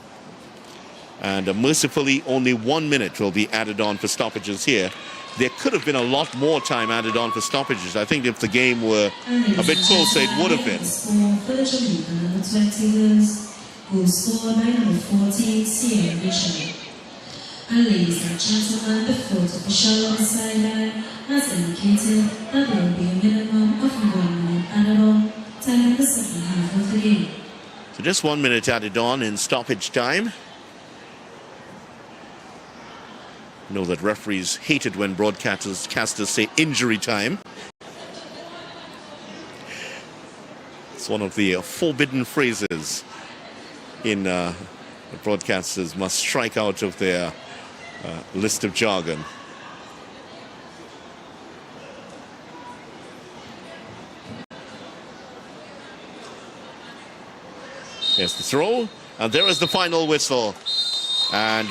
and mercifully only 1 minute will be added on for stoppages here. There could have been a lot more time added on for stoppages. I think if the game were a bit closer, it would have been. For the Jamaica under 20s, who scored by number 14, Sierra Bishop. And ladies and gentlemen, the fourth official on the sideline has indicated that there will be a minimum of 1 minute added on time in the second half of the game. So just 1 minute added on in stoppage time. I know that referees hate it when broadcasters say injury time. It's one of the forbidden phrases in the broadcasters must strike out of their list of jargon. Here's the throw, and there is the final whistle. And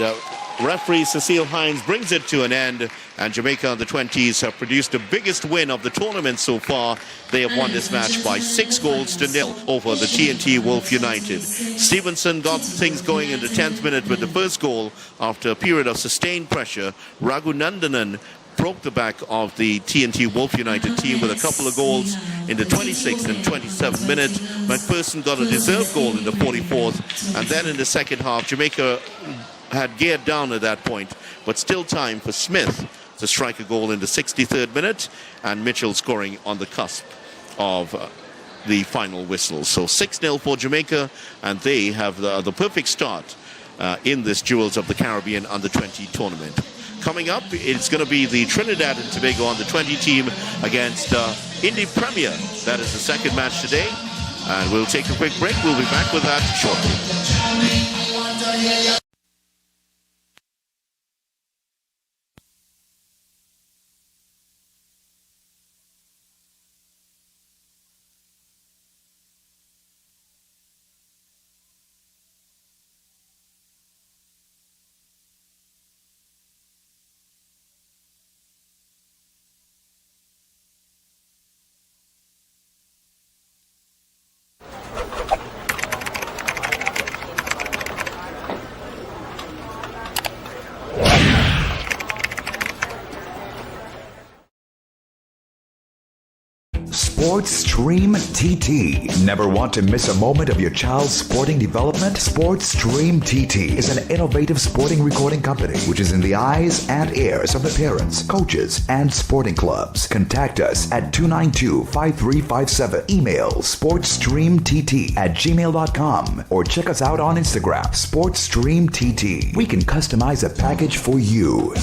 referee Cecile Hines brings it to an end, and Jamaica under 20s have produced the biggest win of the tournament so far. They have won this match by 6-0 over the TNT Wolf United. Stevenson got things going in the 10th minute with the first goal after a period of sustained pressure. Ragu Nandan broke the back of the TNT Wolf United team with a couple of goals in the 26th and 27th minute. McFersonen got a deserved goal in the 44th, and then in the second half, Jamaica had geared down at that point, but still time for Smith to strike a goal in the 63rd minute, and Mitchell scoring on the cusp of the final whistle. So 6-0 for Jamaica, and they have the perfect start in this Jewels of the Caribbean under 20 tournament. Coming up, it's going to be the Trinidad and Tobago under 20 team against Indy Premier. That is the second match today, and we'll take a quick break. We'll be back with that shortly. Sports Stream TT. Never want to miss a moment of your child's sporting development? Sports Stream TT is an innovative sporting recording company which is in the eyes and ears of the parents, coaches, and sporting clubs. Contact us at 292-5357. Email sportsstreamtt@gmail.com or check us out on Instagram, Sports Stream TT. We can customize a package for you.